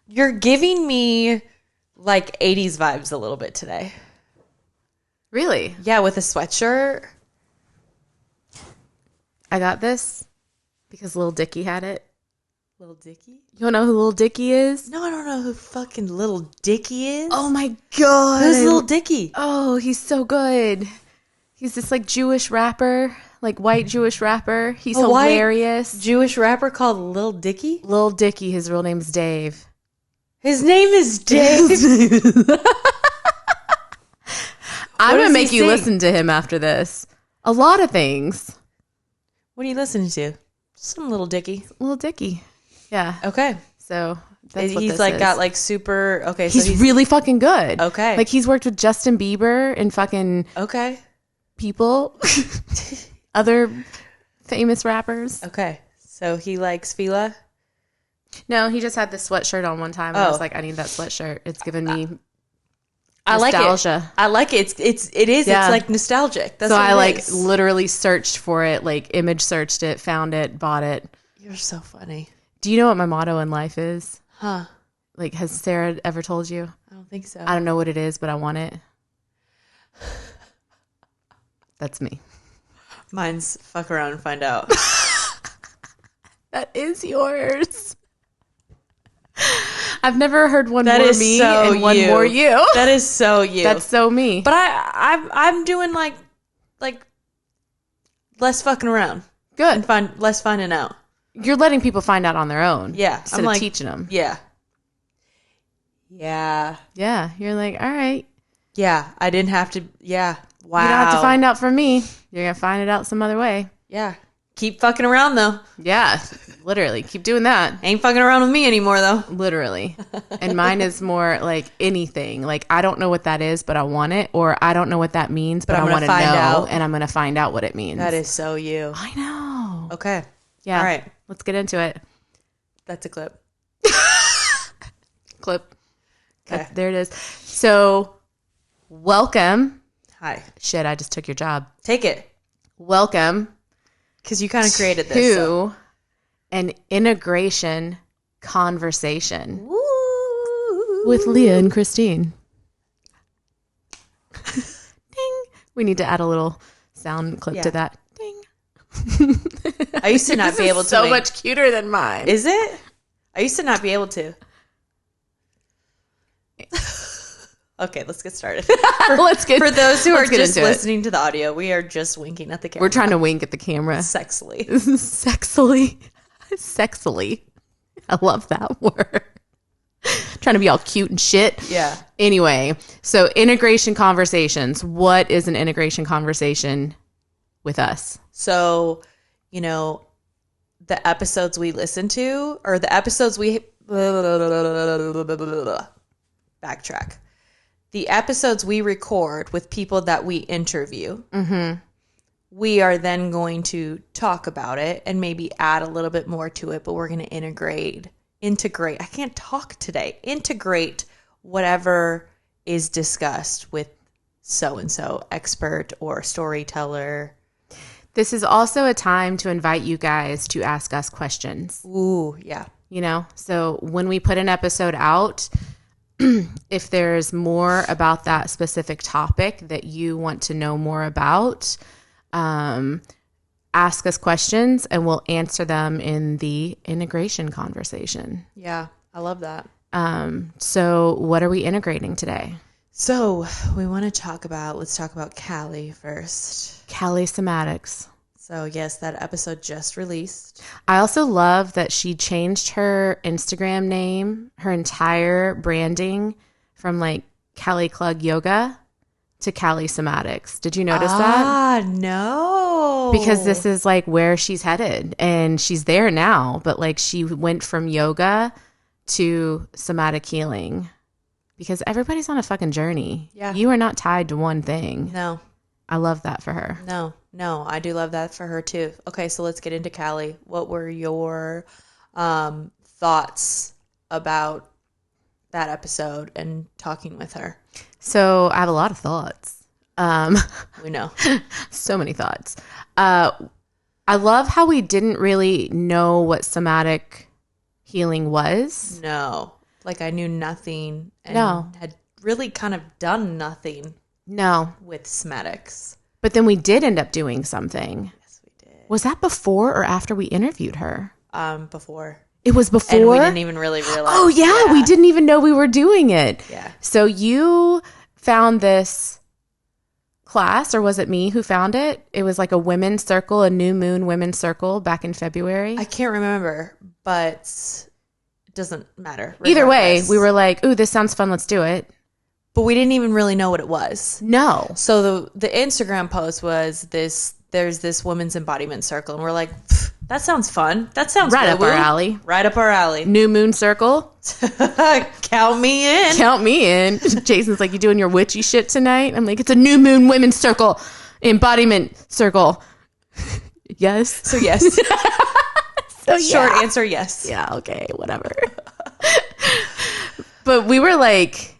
You're giving me like 80s vibes a little bit today. Really? Yeah, with a sweatshirt. I got this because Lil Dicky had it. Lil Dicky? You don't know who Lil Dicky is? No, I don't know who fucking Lil Dicky is. Oh my God. Who's Lil Dicky? Oh, he's so good. He's this like Jewish rapper, like white Jewish rapper. He's hilarious. White Jewish rapper called Lil Dicky? Lil Dicky, his real name's Dave. His name is Dave. I'm going to make you listen to him after this. A lot of things. What are you listening to? Some Lil Dicky. Lil Dicky. Yeah. Okay. So that's what he's this like is. got like super. Okay. He's really fucking good. Okay. Like he's worked with Justin Bieber and fucking people, other famous rappers. Okay. So he likes Fila? No, he just had this sweatshirt on one time. And I was like, I need that sweatshirt. It's given me nostalgia. I like it. It is. Yeah. It's like nostalgic. That's so what I it like is. literally searched for it, like image searched it, found it, bought it. You're so funny. Do you know what my motto in life is? Huh? Like, has Sarah ever told you? I don't think so. I don't know what it is, but I want it. That's me. Mine's fuck around and find out. That is yours. I've never heard one That more is me so and one you. more you. That is so you. That's so me. But I'm doing like less fucking around. Good. And less finding out. You're letting people find out on their own. Yeah. Instead of teaching them. Yeah. Yeah. Yeah. You're like, all right. Yeah. I didn't have to. Yeah. Wow. You don't have to find out from me. You're going to find it out some other way. Yeah. Keep fucking around though. Yeah. Literally. Keep doing that. Ain't fucking around with me anymore though. Literally. And mine is more like anything. Like, I don't know what that is, but I want it. Or I don't know what that means, but I want to know. And I'm going to find out what it means. That is so you. I know. Okay. Yeah. All right. Let's get into it. That's a clip. Clip. Okay. There it is. So, welcome. Hi. Shit, I just took your job. Take it. Welcome. Because you kind of created this. To an integration conversation with Leah and Christine. Ding. We need to add a little sound clip to that. Ding. I used to not be able to. So much cuter than mine. Is it? I used to not be able to. Okay, let's get started. For those who are just listening to the audio, we are just winking at the camera. We're trying to wink at the camera. Sexily. Sexily. I love that word. Trying to be all cute and shit. Yeah. Anyway, so integration conversations. What is an integration conversation with us? So, the episodes we listen to, or the episodes we... Backtrack. The episodes we record with people that we interview, we are then going to talk about it and maybe add a little bit more to it, but we're going to integrate. I can't talk today. Integrate whatever is discussed with so-and-so expert or storyteller. This is also a time to invite you guys to ask us questions. Ooh, yeah. So when we put an episode out, if there's more about that specific topic that you want to know more about, ask us questions and we'll answer them in the integration conversation. Yeah, I love that. So what are we integrating today? So let's talk about Kallie first. Kallie Somatics. So yes, that episode just released. I also love that she changed her Instagram name, her entire branding from like Kallie Klug Yoga to Kallie Somatics. Did you notice that? Ah, no. Because this is like where she's headed and she's there now, but like she went from yoga to somatic healing because everybody's on a fucking journey. Yeah. You are not tied to one thing. No. I love that for her. No, I do love that for her too. Okay, so let's get into Kallie. What were your thoughts about that episode and talking with her? So I have a lot of thoughts. We know. So many thoughts. I love how we didn't really know what somatic healing was. No. Like I knew nothing and No. had really kind of done nothing No. with Somatics. But then we did end up doing something. Yes, we did. Was that before or after we interviewed her? Before. It was before? And we didn't even really realize. Oh, yeah. We didn't even know we were doing it. Yeah. So you found this class, or was it me who found it? It was like a women's circle, a new moon women's circle back in February. I can't remember, but it doesn't matter. Either way, regardless. we were like, ooh, this sounds fun. Let's do it. But we didn't even really know what it was. No. So the Instagram post was this, there's this women's embodiment circle. And we're like, that sounds fun. That sounds Right up woo-woo. our alley. Right up our alley. New moon circle. Count me in. Count me in. Jason's like, you doing your witchy shit tonight? I'm like, it's a new moon women's circle. Embodiment circle. Yes. So yes. Short answer, yes. Yeah, okay, whatever. But we were like,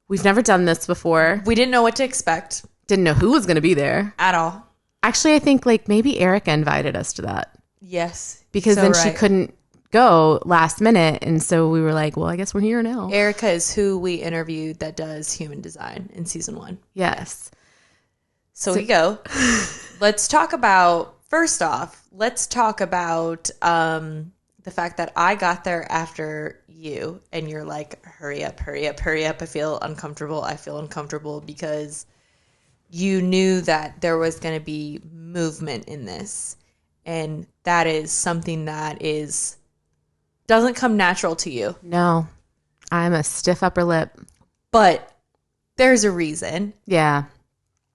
we've never done this before. We didn't know what to expect Didn't know who was going to be there. at all. Actually, I think like maybe Erica invited us to that Yes. because So then she right. couldn't go last minute. And so we were like, well, I guess we're here now. Erica is who we interviewed that does human design in season 1. Yes. So we go. Let's talk about, first off, let's talk about the fact that I got there after you and you're like, hurry up, hurry up, hurry up. I feel uncomfortable because you knew that there was going to be movement in this. And that is something that doesn't come natural to you. No, I'm a stiff upper lip. But there's a reason. Yeah.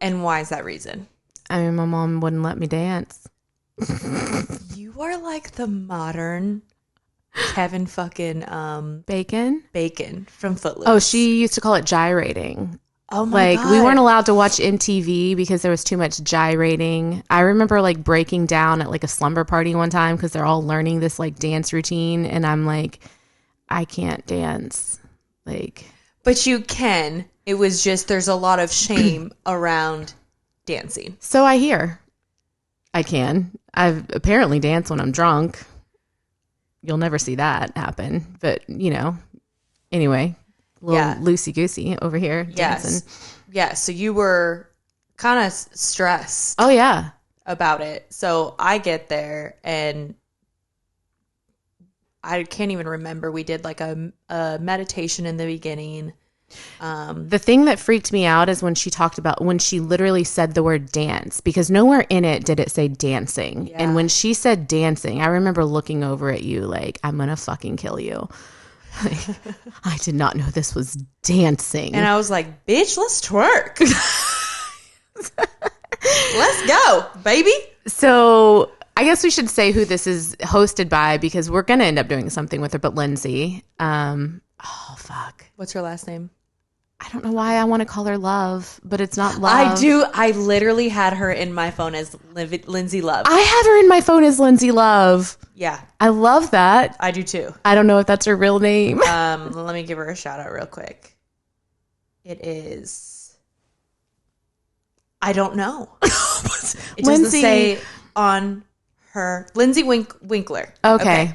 And why is that reason? I mean, my mom wouldn't let me dance. You are like the modern Kevin fucking Bacon from Footloose. Oh, she used to call it gyrating. Oh my like God. we weren't allowed to watch MTV because there was too much gyrating. I remember like breaking down at like a slumber party one time because they're all learning this like dance routine and I'm like, I can't dance. Like, But you can. It was just there's a lot of shame around dancing. so I hear. I can. I've apparently danced when I'm drunk. You'll never see that happen. But, you know, anyway, a little loosey-goosey over here dancing. Yes. So you were kind of stressed Oh, yeah. about it. So I get there and I can't even remember. We did like a meditation in the beginning. The thing that freaked me out is when she literally said the word dance, because nowhere in it did it say dancing. Yeah. And when she said dancing, I remember looking over at you like, I'm going to fucking kill you. Like, I did not know this was dancing. And I was like, bitch, let's twerk. Let's go, baby. So I guess we should say who this is hosted by because we're going to end up doing something with her, but Lindsay. Oh, fuck. What's her last name? I don't know why I want to call her Love, but it's not Love. I do. I literally had her in my phone as Lindsay Love. I have her in my phone as Lindsay Love. Yeah, I love that. I do too. I don't know if that's her real name. Let me give her a shout out real quick. It is. I don't know. It doesn't Lindsay. say on her. Lindsay Winkler. Okay.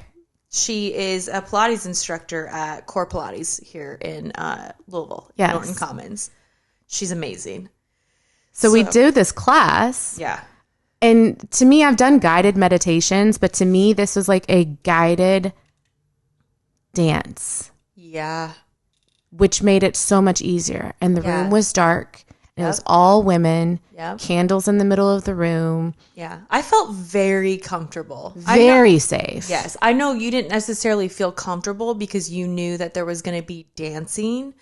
She is a Pilates instructor at Core Pilates here in Louisville, Yes. Norton Commons. She's amazing. So we do this class. Yeah. And to me, I've done guided meditations, but to me, this was like a guided dance, Yeah. which made it so much easier. And the Yeah. room was dark. And It Yep. was all women, Yep. candles in the middle of the room, Yeah. I felt very comfortable. very safe. Yes. I know you didn't necessarily feel comfortable because you knew that there was going to be dancing,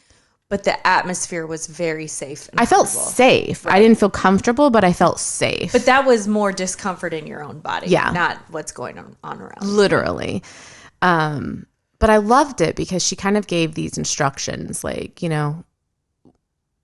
but the atmosphere was very safe. And I felt comfortable. safe. I didn't feel comfortable, but I felt safe. But that was more discomfort in your own body, Yeah. not what's going on around. Literally. But I loved it because she kind of gave these instructions like, you know,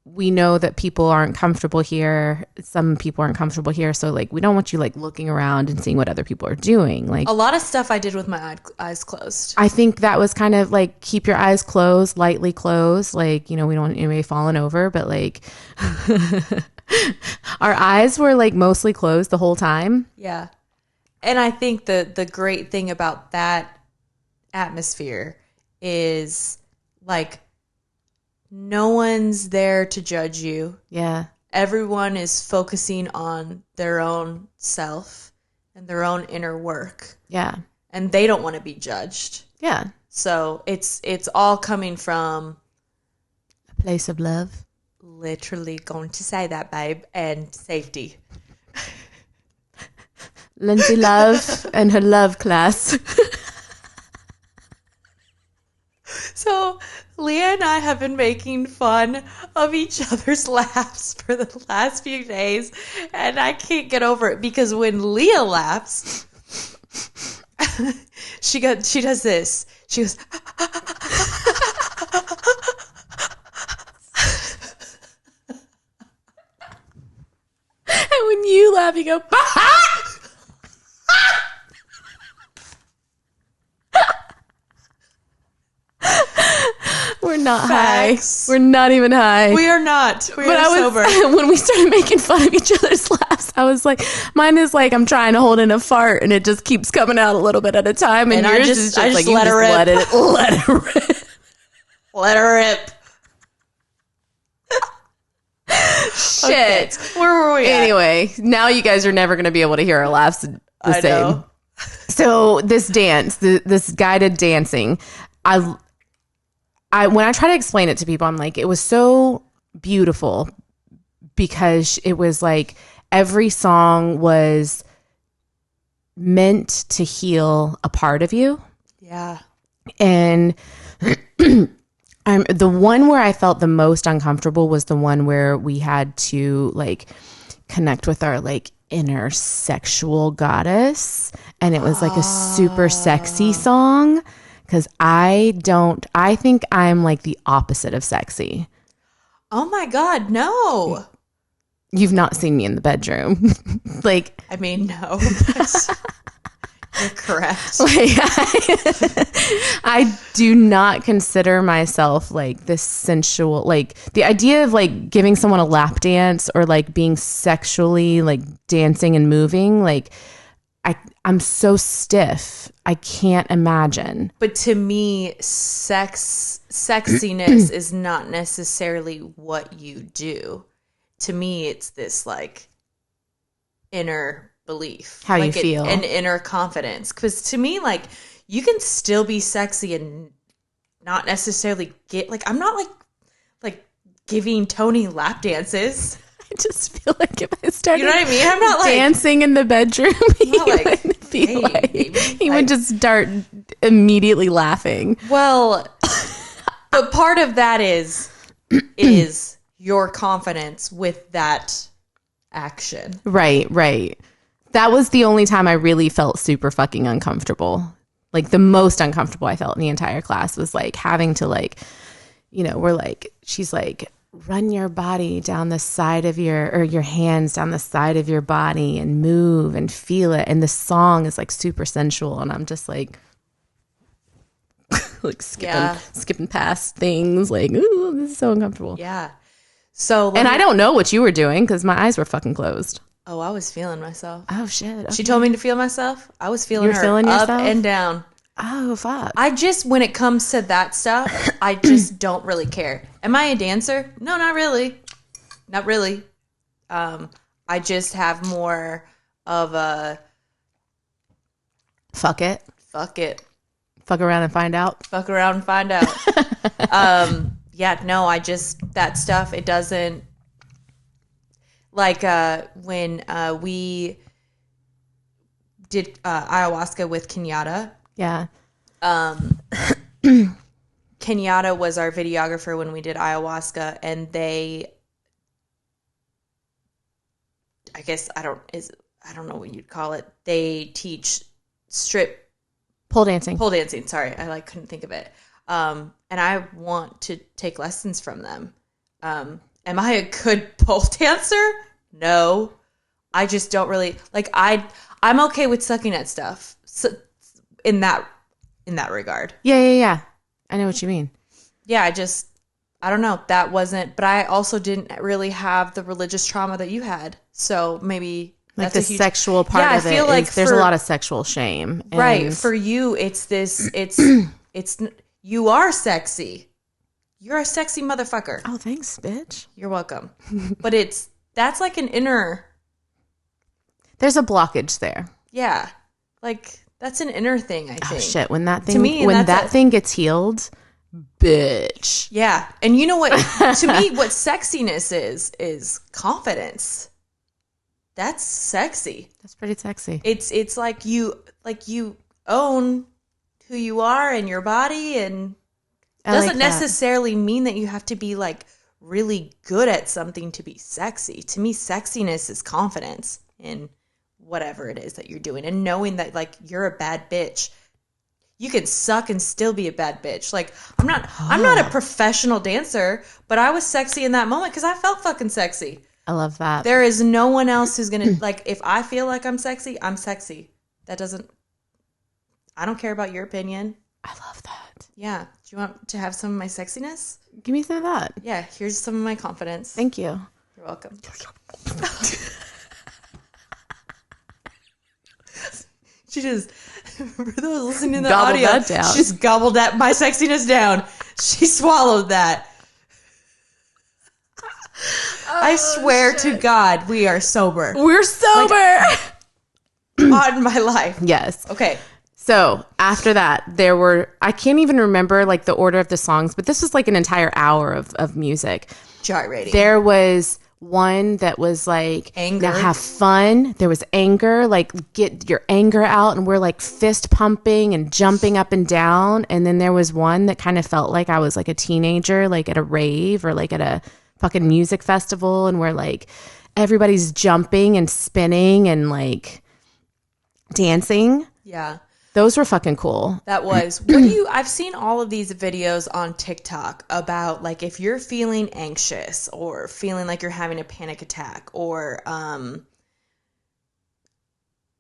we know that people aren't comfortable here. Some people aren't comfortable here. So like, we don't want you like looking around and seeing what other people are doing. Like A lot of stuff I did with my eyes closed. I think that was kind of like, keep your eyes closed, lightly closed. Like, you know, we don't want anybody falling over, but like our eyes were like mostly closed the whole time. Yeah. And I think the great thing about that atmosphere is like, no one's there to judge you. Yeah. Everyone is focusing on their own self and their own inner work. Yeah. And they don't want to be judged. Yeah. So it's all coming from a place of love. Literally going to say that, babe, and safety. Lindsay Love and her love class. So Leah and I have been making fun of each other's laughs for the last few days, and I can't get over it because when Leah laughs, she does this. She goes, and when you laugh, you go, We're not Facts. high. We're not even high. we are not. We are sober. When we started making fun of each other's laughs, I was like, mine is like I'm trying to hold in a fart and it just keeps coming out a little bit at a time. And yours is just like, let her rip. Let it rip. Let her rip. Shit. Okay. Where were we at? Anyway, now you guys are never going to be able to hear our laughs the I same. know. So this dance, this guided dancing, I when I try to explain it to people, I'm like, it was so beautiful because it was like every song was meant to heal a part of you. Yeah. And the one where I felt the most uncomfortable was the one where we had to like connect with our like inner sexual goddess. And it was like a super sexy song. Because I think I'm like the opposite of sexy. Oh my God, no. You've not seen me in the bedroom. Like, I mean, no. You're correct. Like, I do not consider myself like this sensual, like the idea of like giving someone a lap dance or like being sexually like dancing and moving. Like I'm so stiff. I can't imagine. But to me, sexiness is not necessarily what you do. To me, it's this like inner belief. How like you feel. And inner confidence. Because to me, like, you can still be sexy and not necessarily get, like, I'm not like giving Tony lap dances. I just feel like if I started, you know what I mean? I'm not like dancing in the bedroom, he would just start immediately laughing. Well, but part of that is your confidence with that action. Right. That was the only time I really felt super fucking uncomfortable. Like the most uncomfortable I felt in the entire class was like having to like, you know, we're like, she's like, run your body down the side of your hands down the side of your body and move and feel it. And the song is like super sensual. And I'm just like, like skipping past things. Like, ooh, this is so uncomfortable. Yeah. So, and I don't know what you were doing because my eyes were fucking closed. Oh, I was feeling myself. Oh shit. Okay. She told me to feel myself. I was feeling her feeling up yourself? and down. Oh fuck. I just, when it comes to that stuff, I just don't really care. Am I a dancer? No, not really. Not really. I just have more of a fuck it. Fuck it. Fuck around and find out. Fuck around and find out. Yeah, no, I just, that stuff, it doesn't, like when we did ayahuasca with Kenyatta. Yeah. Kenyatta was our videographer when we did ayahuasca, and they, I guess, I don't know what you'd call it. They teach pole dancing. Sorry, I couldn't think of it. And I want to take lessons from them. Am I a good pole dancer? No, I just don't really like. I'm okay with sucking at stuff. So, in that regard. Yeah. I know what you mean. Yeah, I don't know. That wasn't, but I also didn't really have the religious trauma that you had. So maybe like the sexual part of it. I feel like there's a lot of sexual shame. Right. For you, it's this, it's, you are sexy. you're a sexy motherfucker. Oh, thanks, bitch. You're welcome. But that's like an inner. There's a blockage there. Yeah. Like, that's an inner thing, I think. Oh, shit. When that thing, to me, when that thing gets healed, bitch. Yeah. And you know what? To me, what sexiness is confidence. That's sexy. That's pretty sexy. It's like you own who you are and your body, and doesn't necessarily mean that you have to be like really good at something to be sexy. To me, sexiness is confidence in whatever it is that you're doing, and knowing that like you're a bad bitch. You can suck and still be a bad bitch. Like, I'm not a professional dancer, but I was sexy in that moment because I felt fucking sexy. I love that. There is no one else who's gonna like, if I feel like I'm sexy, I'm sexy. I don't care about your opinion. I love that. Yeah. Do you want to have some of my sexiness? Give me some of that. Yeah, here's some of my confidence. Thank you. You're welcome. She just, for those listening to the Gobbled audio, that down. she just gobbled that my sexiness down. She swallowed that. I swear to God, we are sober. We're sober. On my life. Yes. Okay. So after that, I can't even remember like the order of the songs, but this was like an entire hour of music. Gyrating. There was one that was like, anger. Now have fun. There was anger, like get your anger out. And we're like fist pumping and jumping up and down. And then there was one that kind of felt like I was like a teenager, like at a rave or like at a fucking music festival. And we're like, everybody's jumping and spinning and like dancing. Yeah. Those were fucking cool. That was. I've seen all of these videos on TikTok about like if you're feeling anxious or feeling like you're having a panic attack or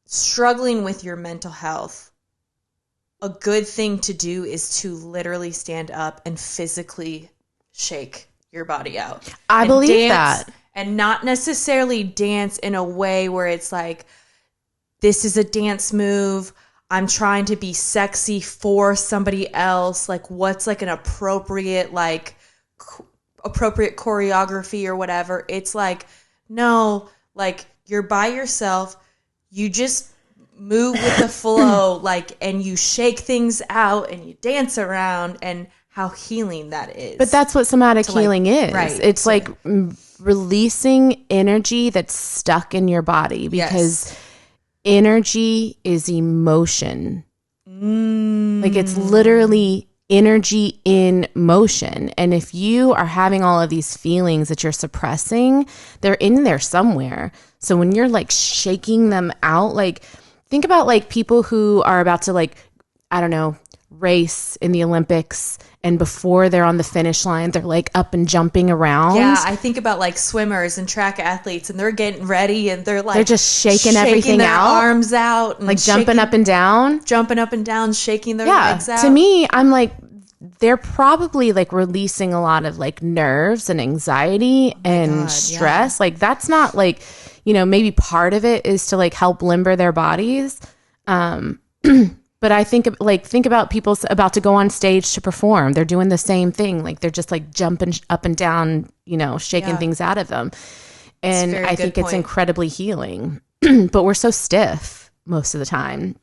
struggling with your mental health, a good thing to do is to literally stand up and physically shake your body out. I believe that. And not necessarily dance in a way where it's like, this is a dance move. I'm trying to be sexy for somebody else. Like, what's like an appropriate choreography or whatever. It's like, no, like you're by yourself. You just move with the flow, like, and you shake things out and you dance around, and how healing that is. But that's what somatic healing is. Right. It's like releasing energy that's stuck in your body, because energy is emotion. Like it's literally energy in motion. And if you are having all of these feelings that you're suppressing, they're in there somewhere. So when you're like shaking them out, like think about like people who are about to like, I don't know, race in the Olympics, and before they're on the finish line, they're like up and jumping around. Yeah, I think about like swimmers and track athletes, and they're getting ready, and they're like, they're just shaking everything their out, arms out, and like jumping up and down, shaking their legs out. To me, I'm like, they're probably like releasing a lot of like nerves and anxiety and stress. Like that's not like, you know, maybe part of it is to like help limber their bodies. But I think about people about to go on stage to perform. They're doing the same thing. Like they're just like jumping up and down, you know, shaking things out of them. And I think it's incredibly healing. But we're so stiff most of the time.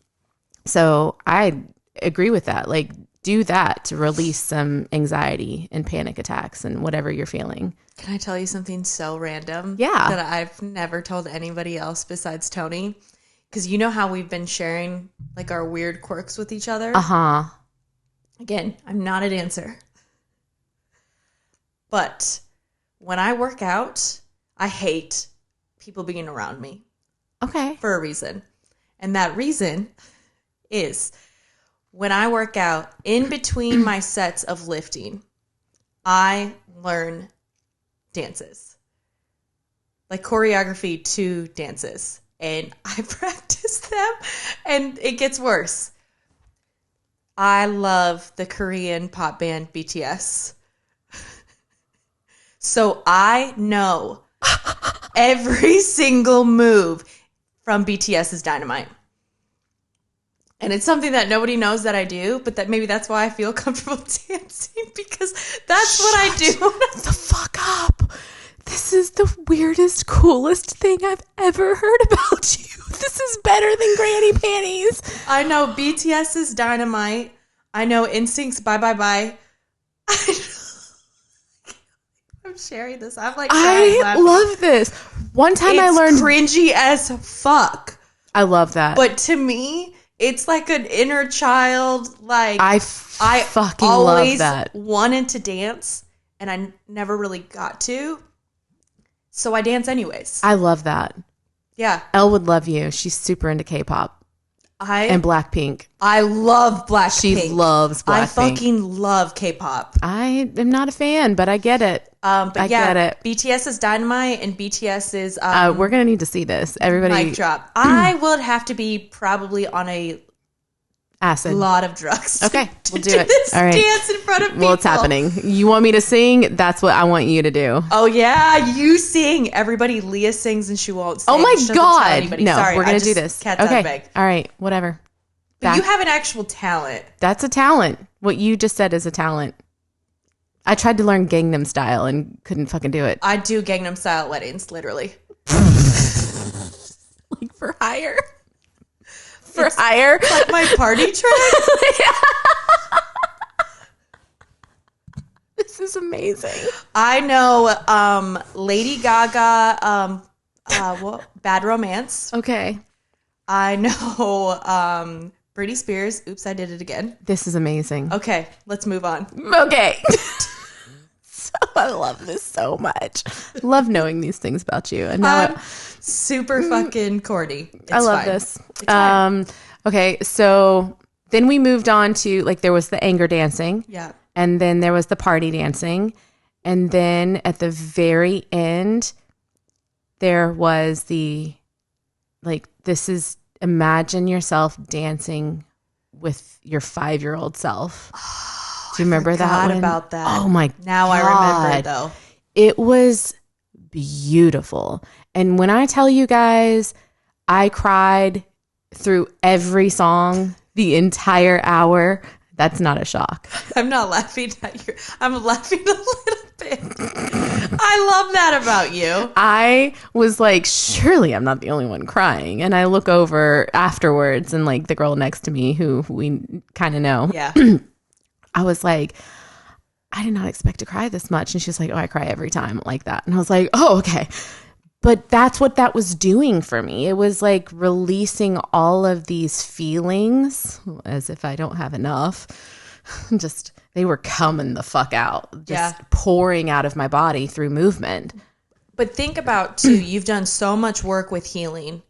So I agree with that. Like do that to release some anxiety and panic attacks and whatever you're feeling. Can I tell you something so random? Yeah. That I've never told anybody else besides Tony? Because you know how we've been sharing like our weird quirks with each other? Uh-huh. Again, I'm not a dancer. But when I work out, I hate people being around me. Okay. For a reason. And that reason is when I work out, in between my sets of lifting, I learn dances. Like choreography to dances. And I practice them, and it gets worse. I love the Korean pop band BTS. So I know every single move from BTS's Dynamite. And it's something that nobody knows that I do, but that maybe that's why I feel comfortable dancing, because That's what I do. The fuck up. This is the weirdest, coolest thing I've ever heard about you. This is better than granny panties. I know BTS is Dynamite. I know Instinct's Bye Bye Bye. I'm sharing this. I'm like, I love this. One time I learned cringy as fuck. I love that. But to me, it's like an inner child. Like I fucking always love that. Wanted to dance, and I never really got to. So I dance anyways. I love that. Yeah. Elle would love you. She's super into K-pop. And Blackpink. I love Blackpink. She loves Blackpink. I fucking love K-pop. I am not a fan, but I get it. But I get it. BTS is Dynamite and BTS is... we're going to need to see this. Everybody... Mic drop. I would have to be probably on a... Acid. Lot of drugs. Okay, we'll do it. This all right. Dance in front of people. Well, it's happening. You want me to sing? That's what I want you to do. Oh yeah, you sing. Everybody, Leah sings and she won't sing. Oh my God! No, Sorry, we're gonna do this. Cat's out of bag. All right, whatever. But you have an actual talent. That's a talent. What you just said is a talent. I tried to learn Gangnam Style and couldn't fucking do it. I do Gangnam Style weddings, literally. Like for hire. For hire. Like my party track. This is amazing. I know Lady Gaga, Bad Romance. Okay. I know Britney Spears, Oops, I Did It Again. This is amazing. Okay, let's move on. Okay. So I love this so much. Love knowing these things about you. And now super fucking corny. I love this. Okay, so then we moved on to, like, there was the anger dancing. Yeah. And then there was the party dancing. And then at the very end, there was the, like, this is, imagine yourself dancing with your 5-year-old self. Do you remember that one? About that. Oh my Now God. I remember though. It was beautiful. And when I tell you guys, I cried through every song the entire hour. That's not a shock. I'm not laughing at you. I'm laughing a little bit. I love that about you. I was like, surely I'm not the only one crying. And I look over afterwards and like the girl next to me who we kind of know. Yeah. I was like, I did not expect to cry this much. And she's like, oh, I cry every time like that. And I was like, oh, okay. But that's what that was doing for me. It was like releasing all of these feelings as if I don't have enough. Just, they were coming the fuck out. Just pouring out of my body through movement. But think about, too, you've done so much work with healing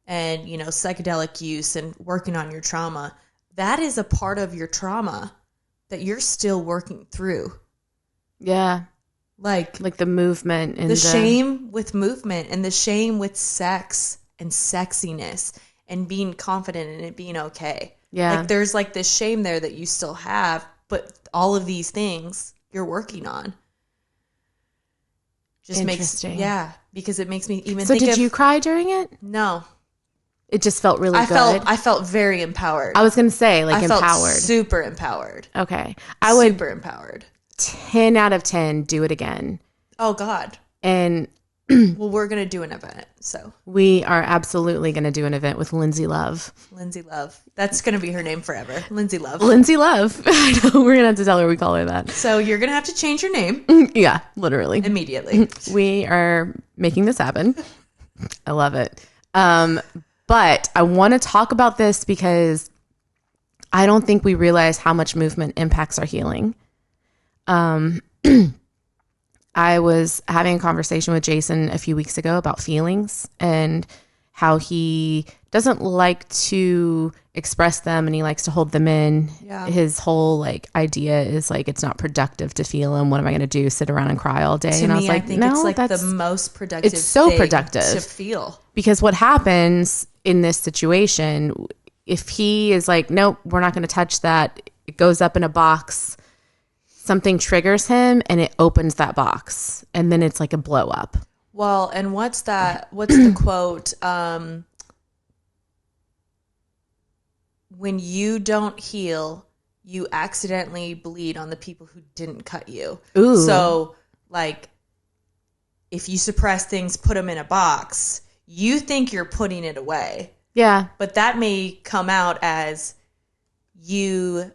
and, you know, psychedelic use and working on your trauma. That is a part of your trauma that you're still working through. Yeah. Like the movement and the shame with movement and the shame with sex and sexiness and being confident in it being okay. Yeah. Like there's like this shame there that you still have, but all of these things you're working on. Just makes because it makes me even think So did you cry during it? No. It just felt really good. I felt very empowered. I was going to say like empowered. Felt super empowered. Okay. Super empowered. 10 out of 10 do it again. Oh God. And well, we're going to do an event. So we are absolutely going to do an event with Lindsay Love. Lindsay Love. That's going to be her name forever. Lindsay Love. Lindsay Love. I know. We're going to have to tell her we call her that. So you're going to have to change your name. Yeah, literally. Immediately. We are making this happen. I love it. But I want to talk about this because I don't think we realize how much movement impacts our healing. I was having a conversation with Jason a few weeks ago about feelings and how he doesn't like to express them and he likes to hold them in. Yeah. His whole like idea is like, it's not productive to feel them. What am I going to do? Sit around and cry all day? To and me, I was like, I think no, it's like that's the most productive. It's so thing productive to feel. Because what happens in this situation, if he is like, nope, we're not going to touch that. It goes up in a box. Something triggers him and it opens that box. And then it's like a blow up. Well, and what's the quote? When you don't heal, you accidentally bleed on the people who didn't cut you. Ooh. So, like, if you suppress things, put them in a box, you think you're putting it away. Yeah. But that may come out as you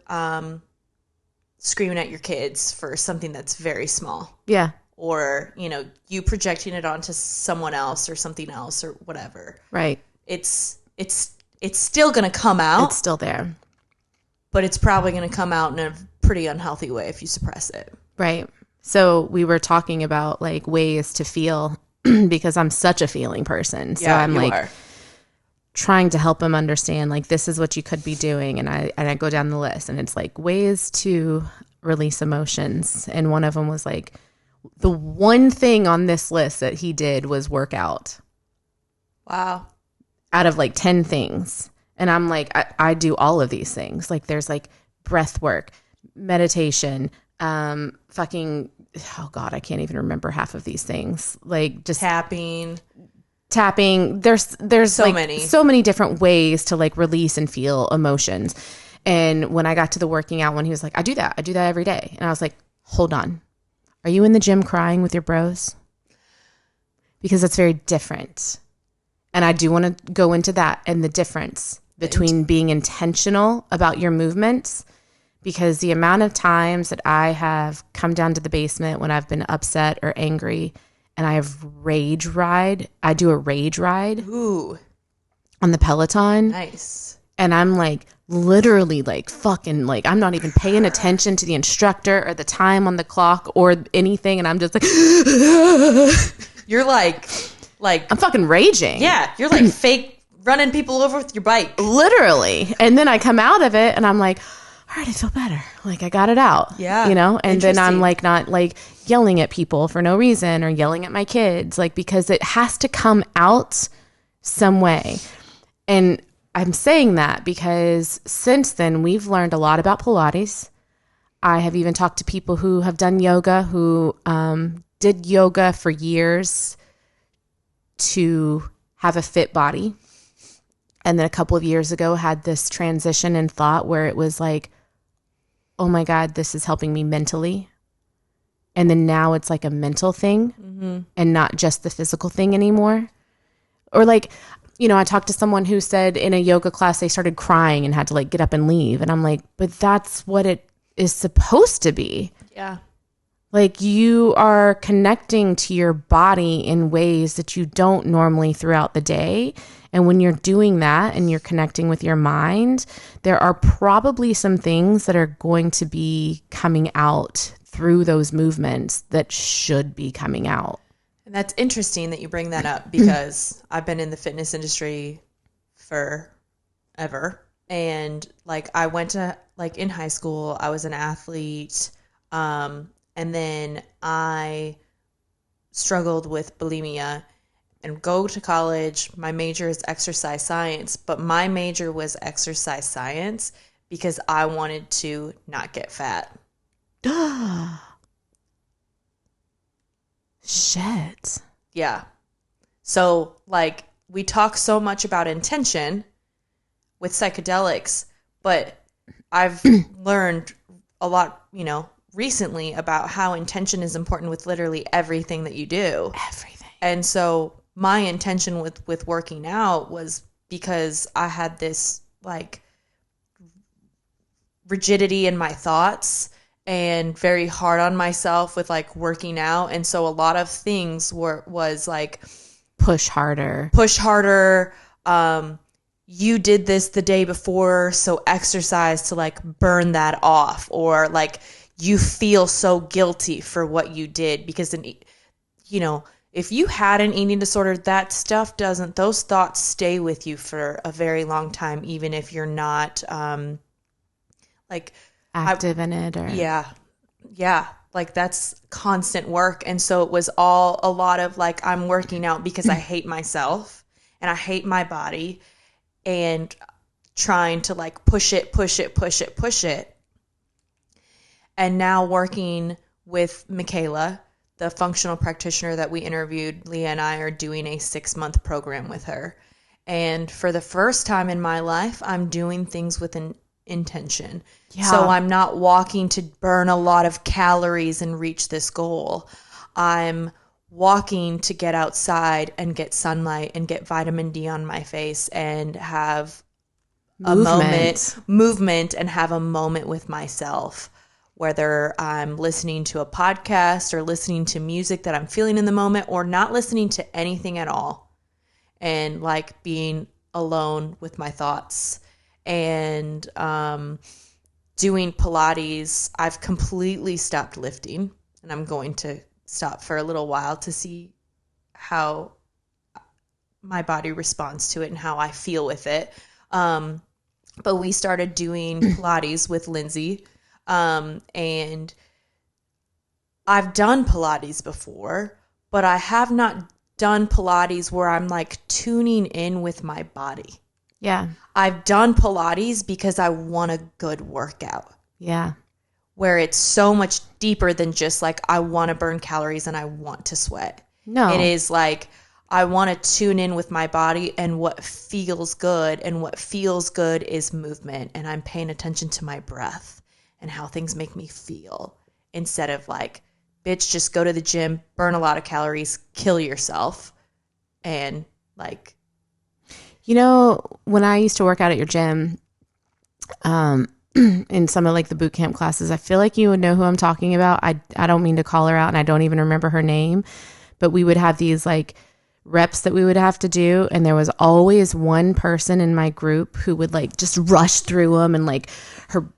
screaming at your kids for something that's very small. Yeah. Or, you know, you projecting it onto someone else or something else or whatever. Right. It's still going to come out. It's still there. But it's probably going to come out in a pretty unhealthy way if you suppress it. Right. So we were talking about like ways to feel because I'm such a feeling person. So I'm like trying to help him understand like this is what you could be doing. And I go down the list and it's like ways to release emotions. And one of them was like the one thing on this list that he did was work out. Wow. Out of like 10 things. And I'm like, I do all of these things. Like there's like breath work, meditation, fucking, oh God, I can't even remember half of these things. Like just tapping. There's so like so many different ways to like release and feel emotions. And when I got to the working out one, he was like, I do that every day. And I was like, hold on. Are you in the gym crying with your bros? Because that's very different. And I do want to go into that and the difference between being intentional about your movements, because the amount of times that I have come down to the basement when I've been upset or angry and I have I do a rage ride. Ooh. On the Peloton. Nice. And I'm like literally like fucking like I'm not even paying attention to the instructor or the time on the clock or anything. And I'm just like, you're like I'm fucking raging. Yeah. You're like fake running people over with your bike. Literally. And then I come out of it and I'm like, all right, I feel better. Like I got it out. Yeah. You know, and then I'm like not like yelling at people for no reason or yelling at my kids, like because it has to come out some way. And I'm saying that because since then we've learned a lot about Pilates. I have even talked to people who have done yoga, who did yoga for years to have a fit body. And then a couple of years ago had this transition in thought where it was like, oh my God, this is helping me mentally. And then now it's like a mental thing and not just the physical thing anymore. Or like, you know, I talked to someone who said in a yoga class, they started crying and had to like get up and leave. And I'm like, but that's what it is supposed to be. Yeah. Like you are connecting to your body in ways that you don't normally throughout the day. And when you're doing that and you're connecting with your mind, there are probably some things that are going to be coming out through those movements that should be coming out. And that's interesting that you bring that up because I've been in the fitness industry forever. And like I went to like in high school, I was an athlete. And then I struggled with bulimia and go to college. My major is exercise science, but my major was exercise science because I wanted to not get fat. Shit. Yeah. So like we talk so much about intention with psychedelics, but I've learned a lot, you know, recently about how intention is important with literally everything that you do. Everything. And so my intention with working out was because I had this like rigidity in my thoughts and very hard on myself with like working out. And so a lot of things was like push harder. You did this the day before, so exercise to like burn that off, or like you feel so guilty for what you did because then, you know, if you had an eating disorder, that stuff those thoughts stay with you for a very long time, even if you're not like active in it. Or yeah, like that's constant work. And so it was all a lot of like, I'm working out because I hate myself and I hate my body and trying to like push it. And now working with Michaela, the functional practitioner that we interviewed, Leah and I are doing a 6-month program with her. And for the first time in my life, I'm doing things with an intention. Yeah. So I'm not walking to burn a lot of calories and reach this goal. I'm walking to get outside and get sunlight and get vitamin D on my face and have movement and have a moment with myself, whether I'm listening to a podcast or listening to music that I'm feeling in the moment or not listening to anything at all, and like being alone with my thoughts. And doing Pilates, I've completely stopped lifting, and I'm going to stop for a little while to see how my body responds to it and how I feel with it. But we started doing Pilates with Lindsay, and I've done Pilates before, but I have not done Pilates where I'm like tuning in with my body. Yeah. I've done Pilates because I want a good workout. Yeah. Where it's so much deeper than just like, I want to burn calories and I want to sweat. No. It is like, I want to tune in with my body and what feels good. And what feels good is movement. And I'm paying attention to my breath and how things make me feel. Instead of like, bitch, just go to the gym, burn a lot of calories, kill yourself. And like, you know, when I used to work out at your gym, in some of like the boot camp classes, I feel like you would know who I'm talking about. I don't mean to call her out and I don't even remember her name, but we would have these like reps that we would have to do. And there was always one person in my group who would like just rush through them, and like her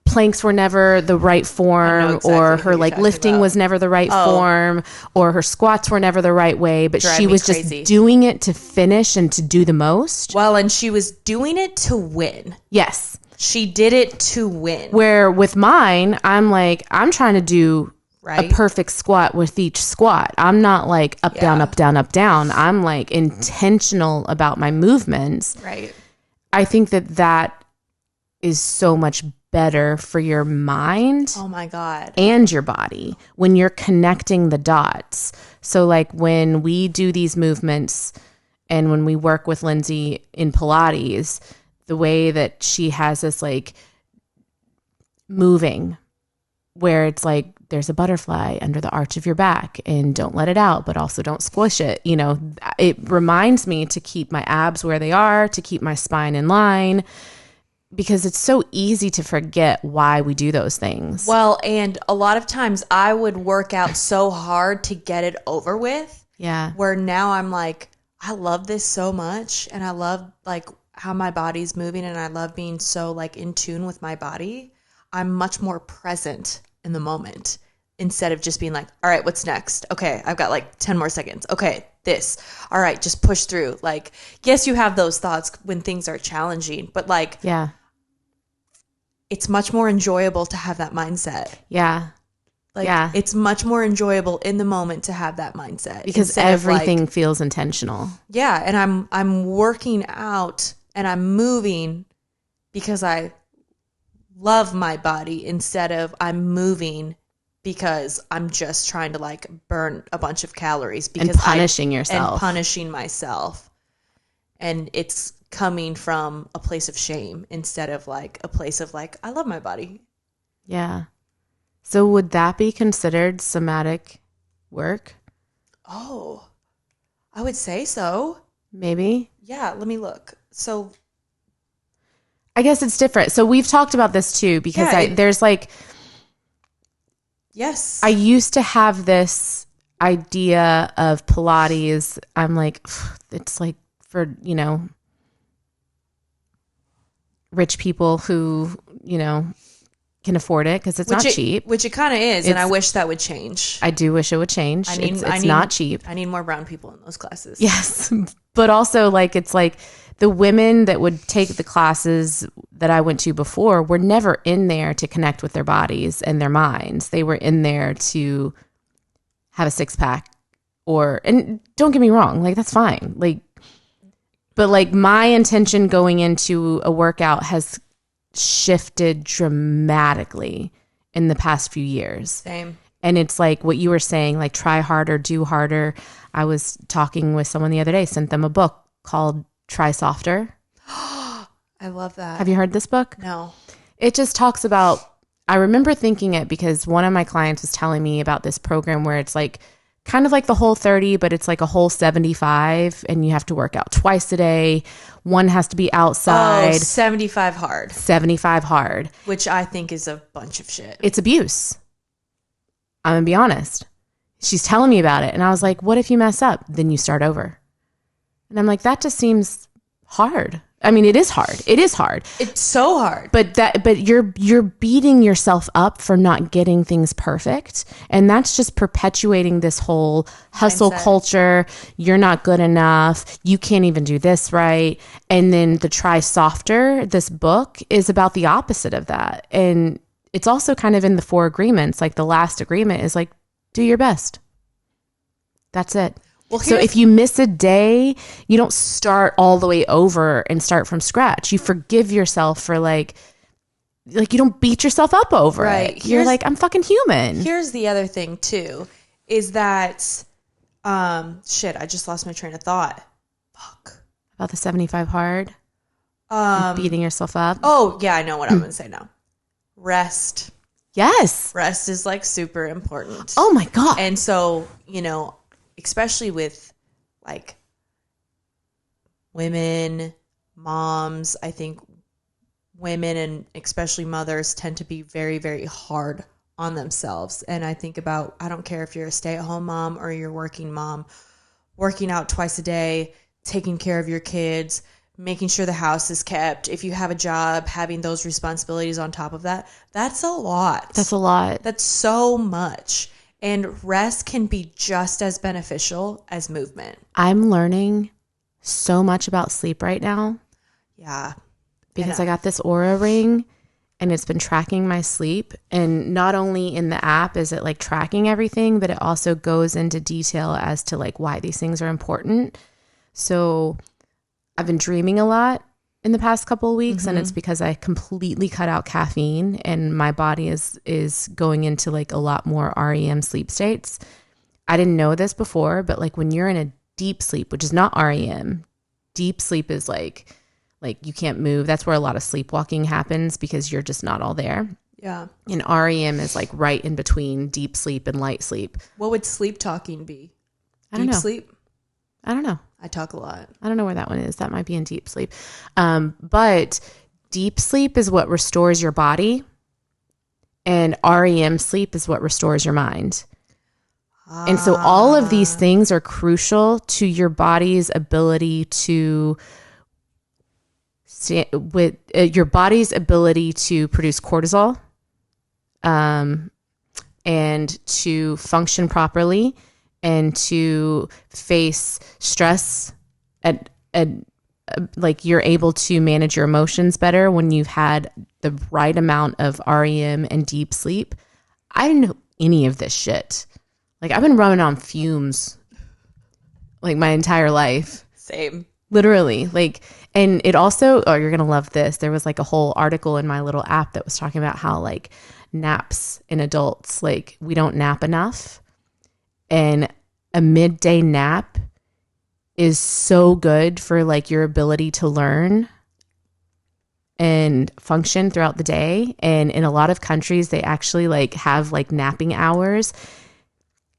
planks were never the right form, exactly, or her like lifting was never the right form, or her squats were never the right way, but she was just doing it to finish and to do the most. Well, and she was doing it to win. Yes. She did it to win. Where with mine, I'm like, I'm trying to do a perfect squat with each squat. I'm not like up, down, up, down, up, down. I'm like intentional about my movements. Right. I think that is so much better for your mind. Oh my God. And your body when you're connecting the dots. So like when we do these movements and when we work with Lindsay in Pilates, the way that she has us like moving, where it's like there's a butterfly under the arch of your back and don't let it out, but also don't squish it. You know, it reminds me to keep my abs where they are, to keep my spine in line, because it's so easy to forget why we do those things. Well, and a lot of times I would work out so hard to get it over with. Yeah. Where now I'm like, I love this so much, and I love like how my body's moving, and I love being so like in tune with my body. I'm much more present in the moment instead of just being like, all right, what's next? Okay, I've got like 10 more seconds. Okay, this. All right, just push through. Like, yes, you have those thoughts when things are challenging, but like, yeah, it's much more enjoyable to have that mindset. Yeah. Like, it's much more enjoyable in the moment to have that mindset. Because everything feels intentional. Yeah, and I'm working out and I'm moving because I love my body instead of I'm moving because I'm just trying to like burn a bunch of calories because and punishing yourself. And punishing myself. And it's coming from a place of shame instead of like a place of like, I love my body. Yeah. So would that be considered somatic work? Oh, I would say so. Maybe. Yeah, let me look. So I guess it's different. So we've talked about this too, because there's like, yes, I used to have this idea of Pilates. I'm like, it's like for, you know, rich people who, you know, can afford it because it's not cheap. Which it kind of is, and I wish that would change. I do wish it would change. It's not cheap. I need more brown people in those classes. Yes. But also, like, it's like the women that would take the classes that I went to before were never in there to connect with their bodies and their minds. They were in there to have a six-pack and don't get me wrong, like, that's fine. Like, but like my intention going into a workout has shifted dramatically in the past few years. Same. And it's like what you were saying, like try harder, do harder. I was talking with someone the other day, sent them a book called Try Softer. I love that. Have you heard this book? No. It just talks about, I remember thinking it because one of my clients was telling me about this program where it's like kind of like the Whole30, but it's like a Whole75 and you have to work out twice a day. One has to be outside. 75 hard. 75 hard. Which I think is a bunch of shit. It's abuse. I'm going to be honest. She's telling me about it. And I was like, what if you mess up? Then you start over. And I'm like, that just seems hard. I mean, it is hard. It is hard. It's so hard. But you're beating yourself up for not getting things perfect. And that's just perpetuating this whole hustle culture. You're not good enough. You can't even do this right. And then the Try Softer, this book, is about the opposite of that. And it's also kind of in the 4 agreements. Like the last agreement is like, do your best. That's it. Well, so if you miss a day, you don't start all the way over and start from scratch. You forgive yourself for like you don't beat yourself up over it. You're like, I'm fucking human. Here's the other thing too, is that, shit, I just lost my train of thought. Fuck. About the 75 hard? Beating yourself up? Oh, yeah, I know what I'm going to say now. Rest. Yes. Rest is like super important. Oh my God. And so, especially with like women, moms, I think women and especially mothers tend to be very, very hard on themselves. And I think about, I don't care if you're a stay-at-home mom or you're a working mom, working out twice a day, taking care of your kids, making sure the house is kept. If you have a job, having those responsibilities on top of that, that's a lot. That's a lot. That's so much. And rest can be just as beneficial as movement. I'm learning so much about sleep right now. Yeah. Because I got this Aura ring and it's been tracking my sleep. And not only in the app is it like tracking everything, but it also goes into detail as to like why these things are important. So I've been dreaming a lot in the past couple of weeks, and it's because I completely cut out caffeine and my body is going into like a lot more REM sleep states. I didn't know this before, but like when you're in a deep sleep, which is not REM, deep sleep is like you can't move. That's where a lot of sleepwalking happens because you're just not all there. Yeah. And REM is like right in between deep sleep and light sleep. What would sleep talking be? I don't know. Deep sleep? I don't know. I talk a lot. I don't know where that one is. That might be in deep sleep. But deep sleep is what restores your body, and REM sleep is what restores your mind. And so all of these things are crucial to your body's ability to your body's ability to produce cortisol, and to function properly, and to face stress like you're able to manage your emotions better when you've had the right amount of REM and deep sleep. I didn't know any of this shit. Like I've been running on fumes like my entire life. Same. Literally. Like, and it also, oh, you're going to love this. There was like a whole article in my little app that was talking about how like naps in adults, like we don't nap enough. And a midday nap is so good for like your ability to learn and function throughout the day. And in a lot of countries, they actually like have like napping hours.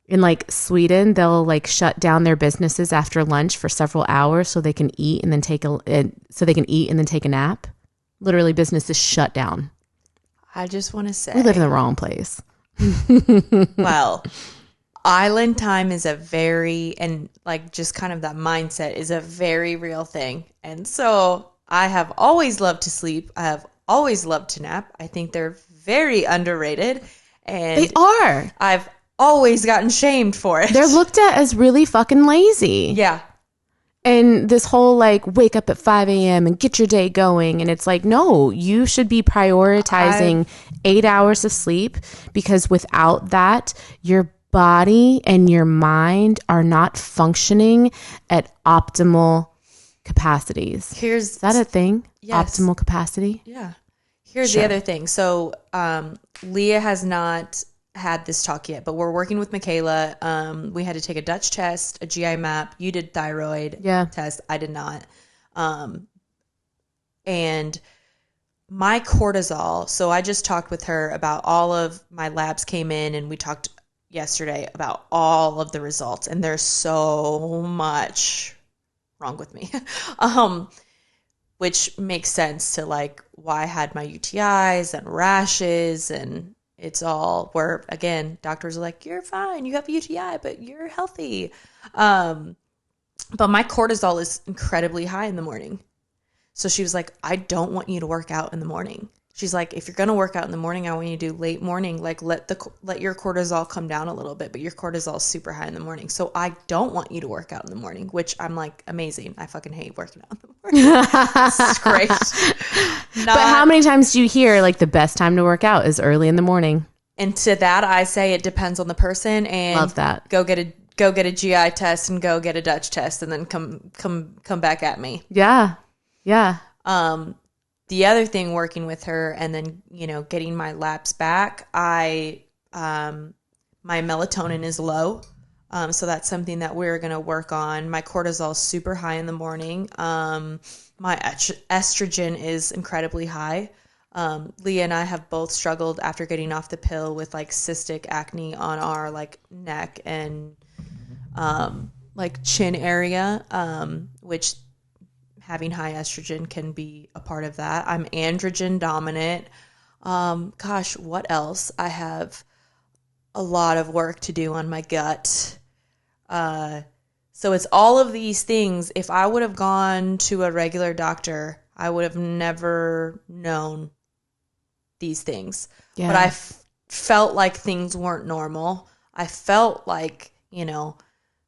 In like Sweden, they'll like shut down their businesses after lunch for several hours so they can eat and then take a nap. Literally, businesses shut down. I just want to say we live in the wrong place. Well, island time is a very, and like just kind of that mindset is a very real thing. And so I have always loved to sleep. I have always loved to nap. I think they're very underrated. And they are. I've always gotten shamed for it. They're looked at as really fucking lazy. Yeah. And this whole like wake up at 5 a.m. and get your day going. And it's like, no, you should be prioritizing 8 hours of sleep, because without that, your body and your mind are not functioning at optimal capacities. Is that a thing? Yes. Optimal capacity? Yeah. Here's the other thing. So Leah has not had this talk yet, but we're working with Michaela. We had to take a Dutch test, a GI map. You did thyroid test. I did not. And my cortisol, so I just talked with her about all of my labs came in, and we talked yesterday about all of the results, and there's so much wrong with me. Which makes sense to like why I had my UTIs and rashes, and it's all where, again, doctors are like, you're fine, you have a UTI, but you're healthy. But my cortisol is incredibly high in the morning. So she was like, I don't want you to work out in the morning. She's like, if you're going to work out in the morning, I want you to do late morning. Like let your cortisol come down a little bit, but your cortisol is super high in the morning. So I don't want you to work out in the morning, which I'm like, amazing. I fucking hate working out in the morning. It's great. But how many times do you hear like the best time to work out is early in the morning? And to that, I say it depends on the person, and love that. Go get a GI test and go get a Dutch test, and then come back at me. Yeah. Yeah. The other thing, working with her and then, getting my labs back, my melatonin is low. So that's something that we're going to work on. My cortisol is super high in the morning. My estrogen is incredibly high. Leah and I have both struggled after getting off the pill with like cystic acne on our like neck and like chin area, which having high estrogen can be a part of that. I'm androgen dominant. Gosh, what else? I have a lot of work to do on my gut. So it's all of these things. If I would have gone to a regular doctor, I would have never known these things. Yeah. But I felt like things weren't normal. I felt like,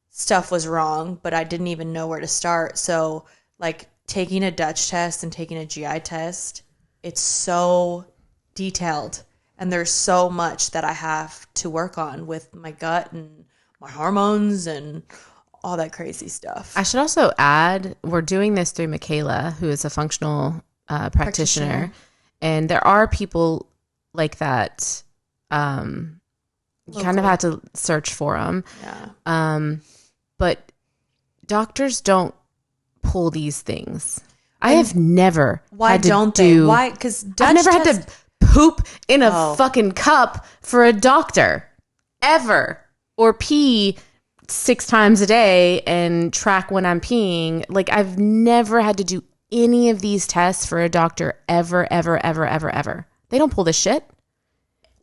stuff was wrong, but I didn't even know where to start. So like taking a Dutch test and taking a GI test, it's so detailed, and there's so much that I have to work on with my gut and my hormones and all that crazy stuff. I should also add, we're doing this through Michaela, who is a functional practitioner. And there are people like that. You kind of have to search for them. Yeah. But doctors don't pull these things. I have never. Why don't they? Why? Because I've never had to poop in a fucking cup for a doctor ever, or pee 6 times a day and track when I'm peeing. Like I've never had to do any of these tests for a doctor ever. They don't pull this shit.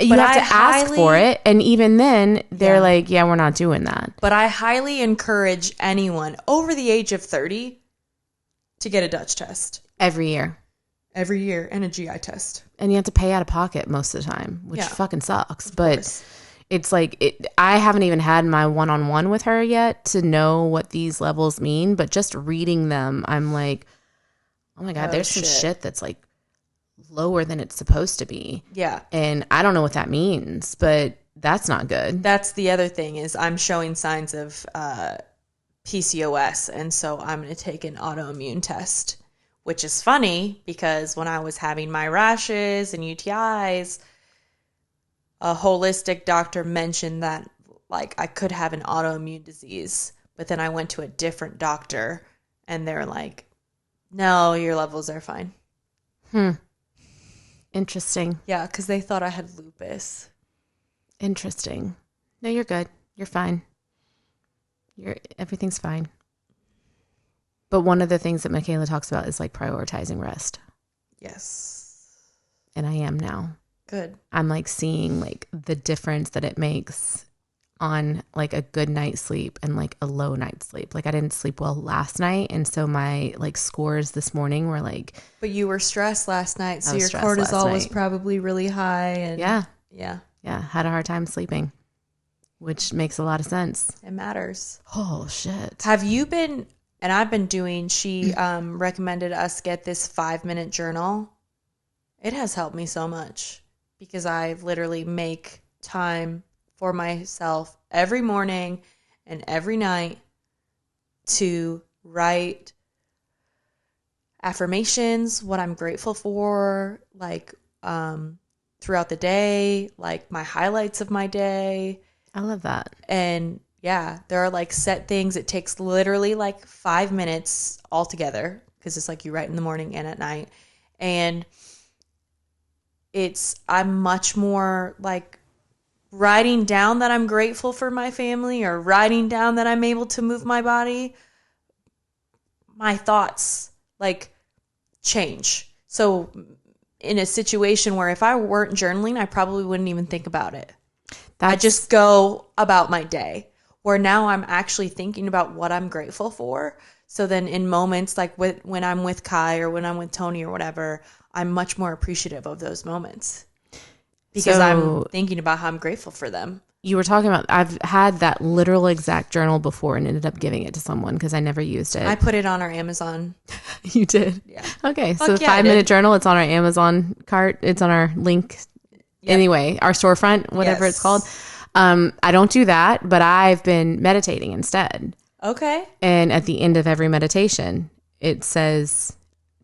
You have to ask for it, and even then they're like, yeah, we're not doing that. But I highly encourage anyone over the age of 30 to get a Dutch test. Every year, and a GI test. And you have to pay out of pocket most of the time, which fucking sucks. But it's like, I haven't even had my one-on-one with her yet to know what these levels mean. But just reading them, I'm like, oh my God, there's some shit that's like lower than it's supposed to be. Yeah. And I don't know what that means, but that's not good. That's the other thing, is I'm showing signs of PCOS, and so I'm going to take an autoimmune test, which is funny because when I was having my rashes and UTIs, a holistic doctor mentioned that like I could have an autoimmune disease, but then I went to a different doctor and they're like, no, your levels are fine. Interesting. Yeah, because they thought I had lupus. Interesting. No, you're good. You're fine. Everything's fine. But one of the things that Michaela talks about is like prioritizing rest. Yes. And I am now. Good. I'm like seeing like the difference that it makes on like a good night's sleep and like a low night's sleep. Like I didn't sleep well last night, and so my like scores this morning were like. But you were stressed last night, so your cortisol was probably really high. And yeah, had a hard time sleeping, which makes a lot of sense. It matters. Oh shit. Have you been? And I've been doing. She recommended us get this 5-minute journal. It has helped me so much because I literally make time for myself every morning and every night to write affirmations, what I'm grateful for, like throughout the day, like my highlights of my day. I love that. And yeah, there are like set things. It takes literally like 5 minutes altogether because it's like you write in the morning and at night. And I'm much more like writing down that I'm grateful for my family or writing down that I'm able to move my body. My thoughts like change. So in a situation where if I weren't journaling, I probably wouldn't even think about it. I just go about my day, where now I'm actually thinking about what I'm grateful for. So then in moments like when I'm with Kai or when I'm with Tony or whatever, I'm much more appreciative of those moments because I'm thinking about how I'm grateful for them. You were talking about, I've had that literal exact journal before and ended up giving it to someone because I never used it. I put it on our Amazon. You did? Yeah. Okay. So the 5-minute journal, it's on our Amazon cart. It's on our link. Yep. Anyway, our storefront, whatever it's called. I don't do that, but I've been meditating instead. Okay. And at the end of every meditation, it says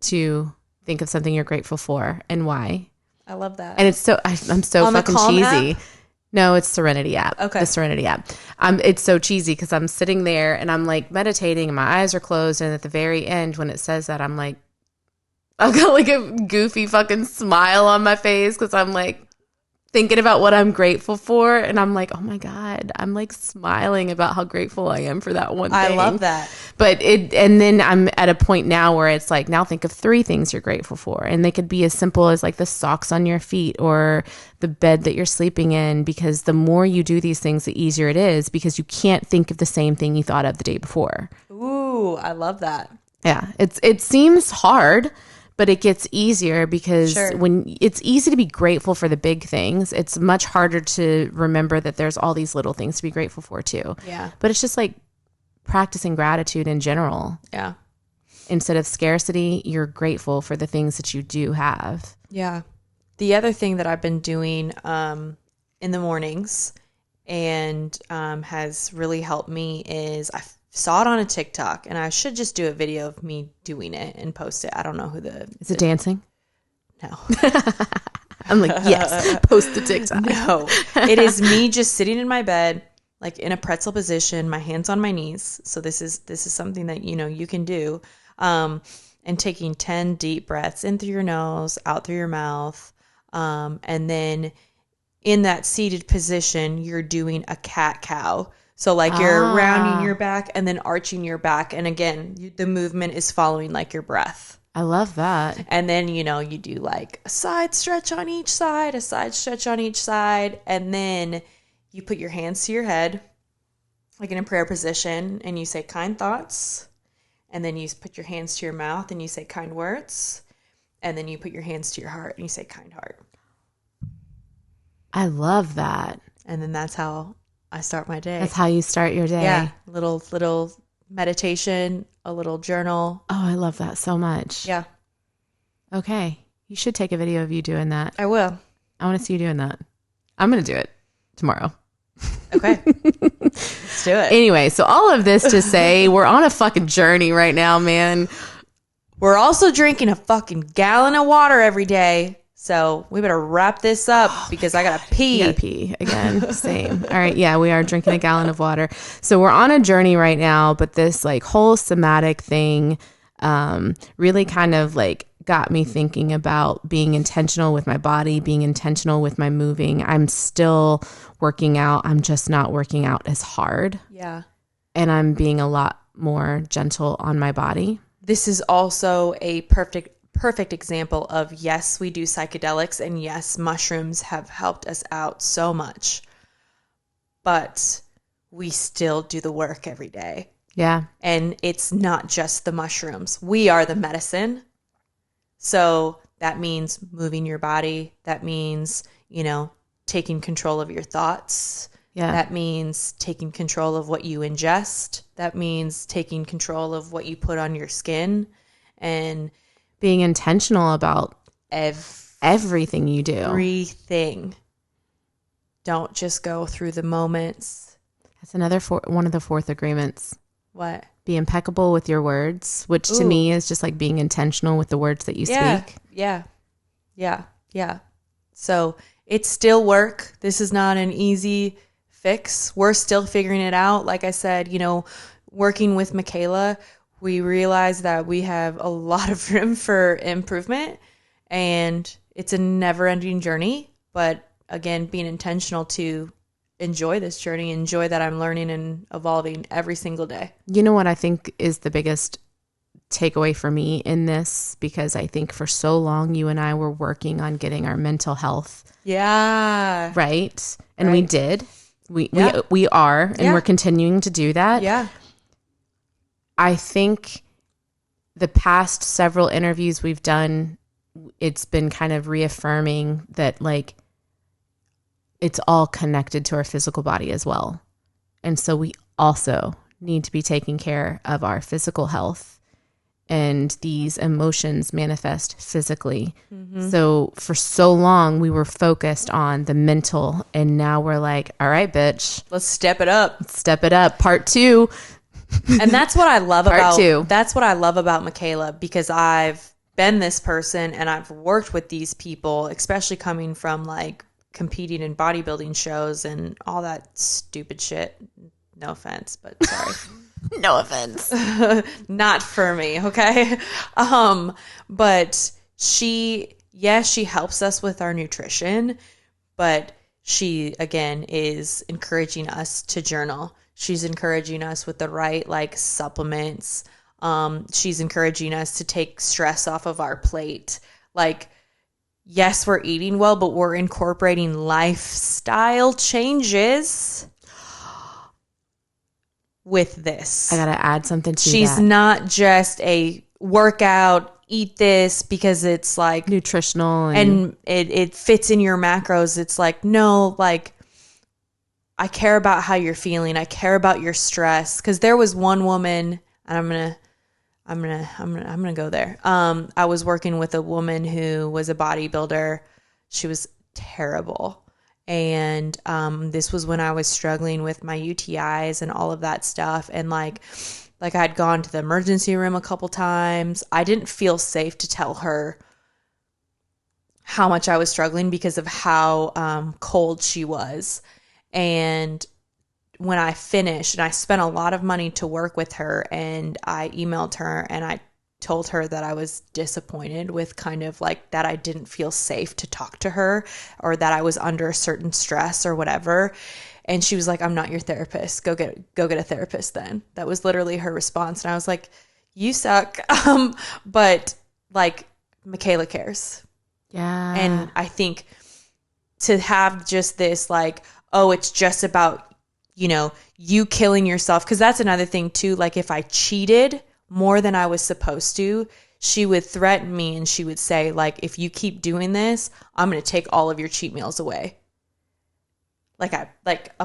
to think of something you're grateful for and why. I love that. And it's I'm so on fucking cheesy. App? No, it's Serenity app. Okay. The Serenity app. It's so cheesy because I'm sitting there and I'm like meditating and my eyes are closed. And at the very end, when it says that, I'm like, I've got like a goofy fucking smile on my face because I'm like thinking about what I'm grateful for. And I'm like, oh my God, I'm like smiling about how grateful I am for that one thing. I love that. But and then I'm at a point now where it's like, now think of 3 things you're grateful for. And they could be as simple as like the socks on your feet or the bed that you're sleeping in, because the more you do these things, the easier it is because you can't think of the same thing you thought of the day before. Ooh, I love that. Yeah. It seems hard, but it gets easier because when it's easy to be grateful for the big things, it's much harder to remember that there's all these little things to be grateful for too. Yeah. But it's just like practicing gratitude in general. Yeah. Instead of scarcity, you're grateful for the things that you do have. Yeah. The other thing that I've been doing in the mornings and has really helped me is I saw it on a TikTok, and I should just do a video of me doing it and post it. I don't know who Is it dancing? No. I'm like, yes, post the TikTok. No. It is me just sitting in my bed, like in a pretzel position, my hands on my knees. So this is something that, you can do. And taking 10 deep breaths in through your nose, out through your mouth. And then in that seated position, you're doing a cat-cow. So like you're rounding your back and then arching your back. And again, the movement is following like your breath. I love that. And then, you do like a side stretch on each side, a side stretch on each side. And then you put your hands to your head, like in a prayer position, and you say kind thoughts. And then you put your hands to your mouth and you say kind words. And then you put your hands to your heart and you say kind heart. I love that. And then that's how I start my day. That's how you start your day. Yeah. Little meditation, a little journal. Oh, I love that so much. Yeah. Okay. You should take a video of you doing that. I will. I want to see you doing that. I'm going to do it tomorrow. Okay. Let's do it. Anyway, so all of this to say, we're on a fucking journey right now, man. We're also drinking a fucking gallon of water every day. So we better wrap this up because I got to pee. You got to pee again. Same. All right. Yeah, we are drinking a gallon of water. So we're on a journey right now, but this like whole somatic thing really kind of like got me thinking about being intentional with my body, being intentional with my moving. I'm still working out. I'm just not working out as hard. Yeah. And I'm being a lot more gentle on my body. This is also a perfect example of, yes, we do psychedelics, and yes, mushrooms have helped us out so much, but we still do the work every day. Yeah. And it's not just the mushrooms. We are the medicine. So that means moving your body. That means, taking control of your thoughts. Yeah. That means taking control of what you ingest. That means taking control of what you put on your skin, and being intentional about everything you do. Everything. Don't just go through the moments. That's another one of the 4th agreements. What? Be impeccable with your words, which to me is just like being intentional with the words that you speak. Yeah. So it's still work. This is not an easy fix. We're still figuring it out. Like I said, working with Michaela, we realize that we have a lot of room for improvement, and it's a never-ending journey, but again, being intentional to enjoy this journey, enjoy that I'm learning and evolving every single day. You know what I think is the biggest takeaway for me in this, because I think for so long you and I were working on getting our mental health. Yeah. Right? And we did. We are, and we're continuing to do that. Yeah. I think the past several interviews we've done, it's been kind of reaffirming that like it's all connected to our physical body as well. And so we also need to be taking care of our physical health, and these emotions manifest physically. Mm-hmm. So for so long we were focused on the mental, and now we're like, all right, bitch, let's step it up. Step it up. Part 2. And that's what I love that's what I love about Michaela, because I've been this person and I've worked with these people, especially coming from like competing in bodybuilding shows and all that stupid shit. No offense, but sorry. No offense. Not for me, okay? But she helps us with our nutrition, but she, again, is encouraging us to journal. She's encouraging us with the right, like, supplements. She's encouraging us to take stress off of our plate. Like, yes, we're eating well, but we're incorporating lifestyle changes with this. I gotta add something to She's that. not just a workout, eat this because it's like nutritional and it fits in your macros. It's like, no, like, I care about how you're feeling. I care about your stress. Because there was one woman, and I'm gonna go there. I was working with a woman who was a bodybuilder. She was terrible. And this was when I was struggling with my UTIs and all of that stuff. And like I'd gone to the emergency room a couple times. I didn't feel safe to tell her how much I was struggling because of how cold she was. And when I finished, and I spent a lot of money to work with her, and I emailed her and I told her that I was disappointed with kind of like that I didn't feel safe to talk to her, or that I was under a certain stress or whatever. And she was like, I'm not your therapist. Go get a therapist then. That was literally her response. And I was like, you suck. But like, Michaela cares. Yeah. And I think to have just this like, oh, it's just about, you killing yourself. Because that's another thing too. Like, if I cheated more than I was supposed to, she would threaten me and she would say, like, if you keep doing this, I'm going to take all of your cheat meals away. Like a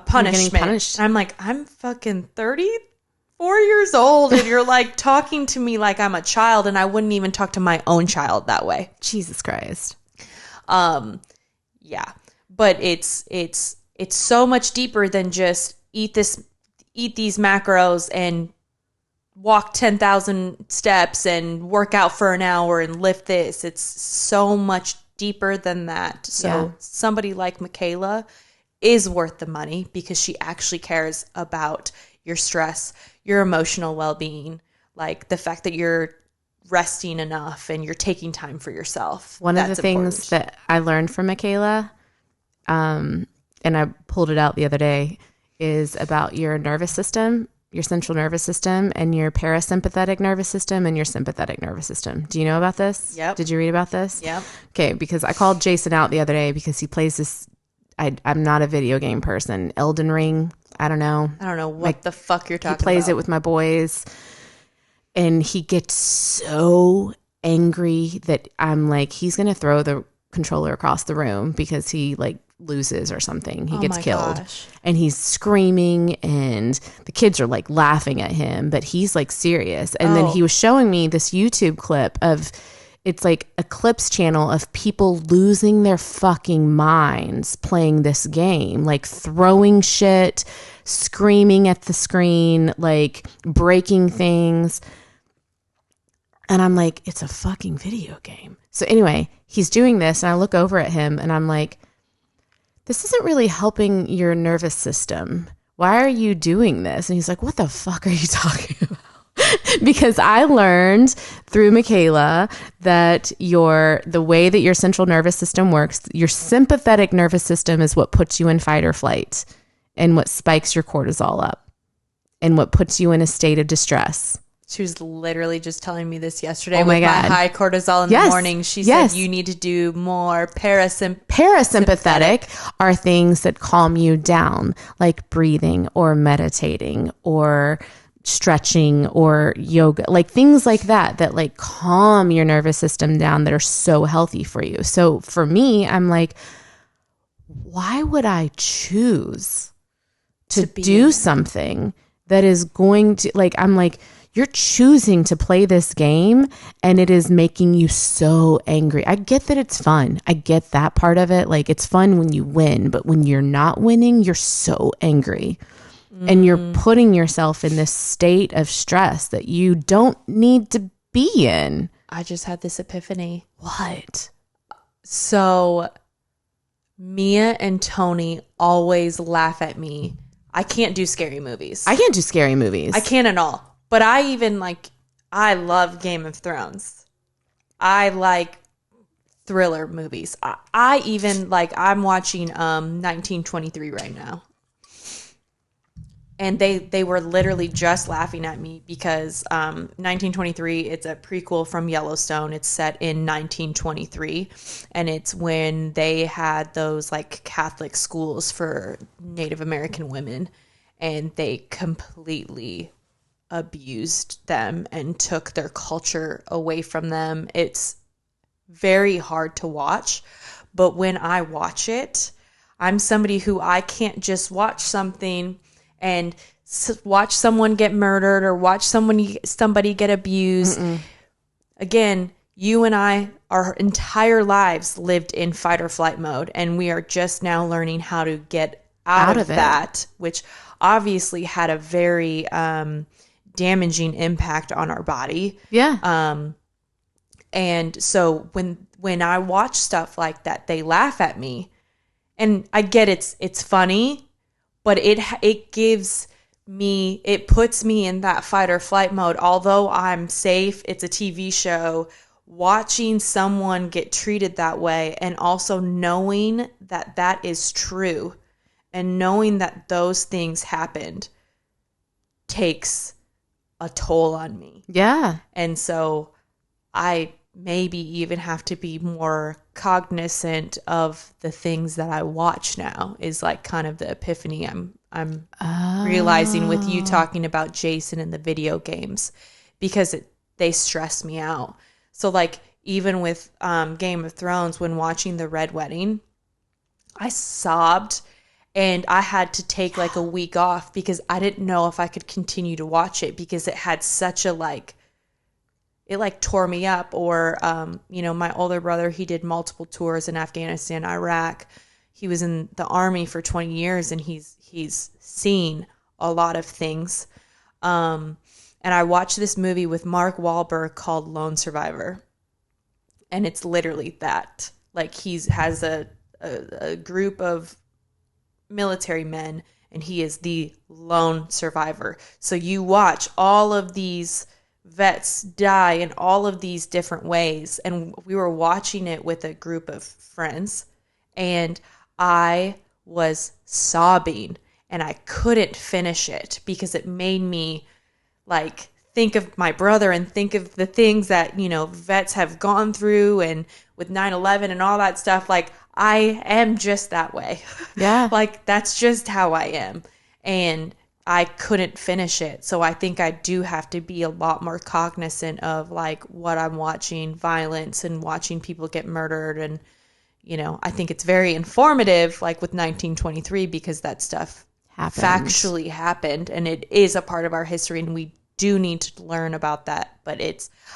punishment. Punished. I'm like, I'm fucking 34 years old and you're like talking to me like I'm a child, and I wouldn't even talk to my own child that way. Jesus Christ. Yeah. But it's so much deeper than just eat these macros and walk 10,000 steps and work out for an hour and lift this. It's so much deeper than that. So somebody like Michaela is worth the money because she actually cares about your stress, your emotional well-being, like the fact that you're resting enough and you're taking time for yourself. One of the things that I learned from Michaela, and I pulled it out the other day, is about your nervous system, your central nervous system, and your parasympathetic nervous system and your sympathetic nervous system. Do you know about this? Yep. Did you read about this? Yep. Okay, because I called Jason out the other day because he plays this, I'm not a video game person, Elden Ring. I don't know what the fuck you're talking about. He plays it with my boys, and he gets so angry that I'm like, he's going to throw the controller across the room because he like loses or something. He gets killed. Gosh. And he's screaming, and the kids are like laughing at him, but he's like serious. And then he was showing me this YouTube clip of, it's like a clips channel of people losing their fucking minds playing this game, like throwing shit, screaming at the screen, like breaking things. And I'm like, it's a fucking video game. So anyway, he's doing this, and I look over at him and I'm like, this isn't really helping your nervous system. Why are you doing this? And he's like, what the fuck are you talking about? Because I learned through Michaela that the way that your central nervous system works, your sympathetic nervous system is what puts you in fight or flight and what spikes your cortisol up and what puts you in a state of distress. She was literally just telling me this yesterday Oh my with God. my high cortisol in the morning. She said you need to do more Parasympathetic are things that calm you down, like breathing or meditating or stretching or yoga, like things like that like calm your nervous system down, that are so healthy for you. So for me, I'm like, why would I choose to do something that is going to, like, I'm like, you're choosing to play this game and it is making you so angry. I get that it's fun. I get that part of it. Like, it's fun when you win, but when you're not winning, you're so angry. And you're putting yourself in this state of stress that you don't need to be in. I just had this epiphany. What? So Mia and Tony always laugh at me. I can't do scary movies. I can't do scary movies. I can't at all. But I even I love Game of Thrones. I like thriller movies. I even I'm watching 1923 right now. And they were literally just laughing at me because 1923, it's a prequel from Yellowstone. It's set in 1923. And it's when they had those Catholic schools for Native American women. And they completely abused them and took their culture away from them. It's very hard to watch. But when I watch it, I'm somebody who I can't just watch something and watch someone get murdered or watch somebody get abused. Again, you and I, our entire lives lived in fight or flight mode, and we are just now learning how to get out of that, which obviously had a very damaging impact on our body. Yeah. And so when I watch stuff like that, they laugh at me, and I get it's funny. But it puts me in that fight or flight mode. Although I'm safe, it's a TV show. Watching someone get treated that way and also knowing that that is true and knowing that those things happened takes a toll on me. Yeah. And so I maybe even have to be more cognizant of the things that I watch now is kind of the epiphany I'm realizing with you talking about Jason and the video games, because they stress me out. So even with Game of Thrones, when watching the Red Wedding, I sobbed and I had to take a week off because I didn't know if I could continue to watch it because it had such a it tore me up. Or my older brother, he did multiple tours in Afghanistan, Iraq. He was in the army for 20 years and he's seen a lot of things. And I watched this movie with Mark Wahlberg called Lone Survivor. And it's literally that. He has a group of military men and he is the lone survivor. So you watch all of these vets die in all of these different ways. And we were watching it with a group of friends and I was sobbing and I couldn't finish it because it made me think of my brother and think of the things that, vets have gone through, and with 9/11 and all that stuff. I am just that way. Yeah. That's just how I am. And I couldn't finish it. So I think I do have to be a lot more cognizant of what I'm watching, violence and watching people get murdered. And, I think it's very informative, with 1923, because that stuff factually happened and it is a part of our history and we do need to learn about that. But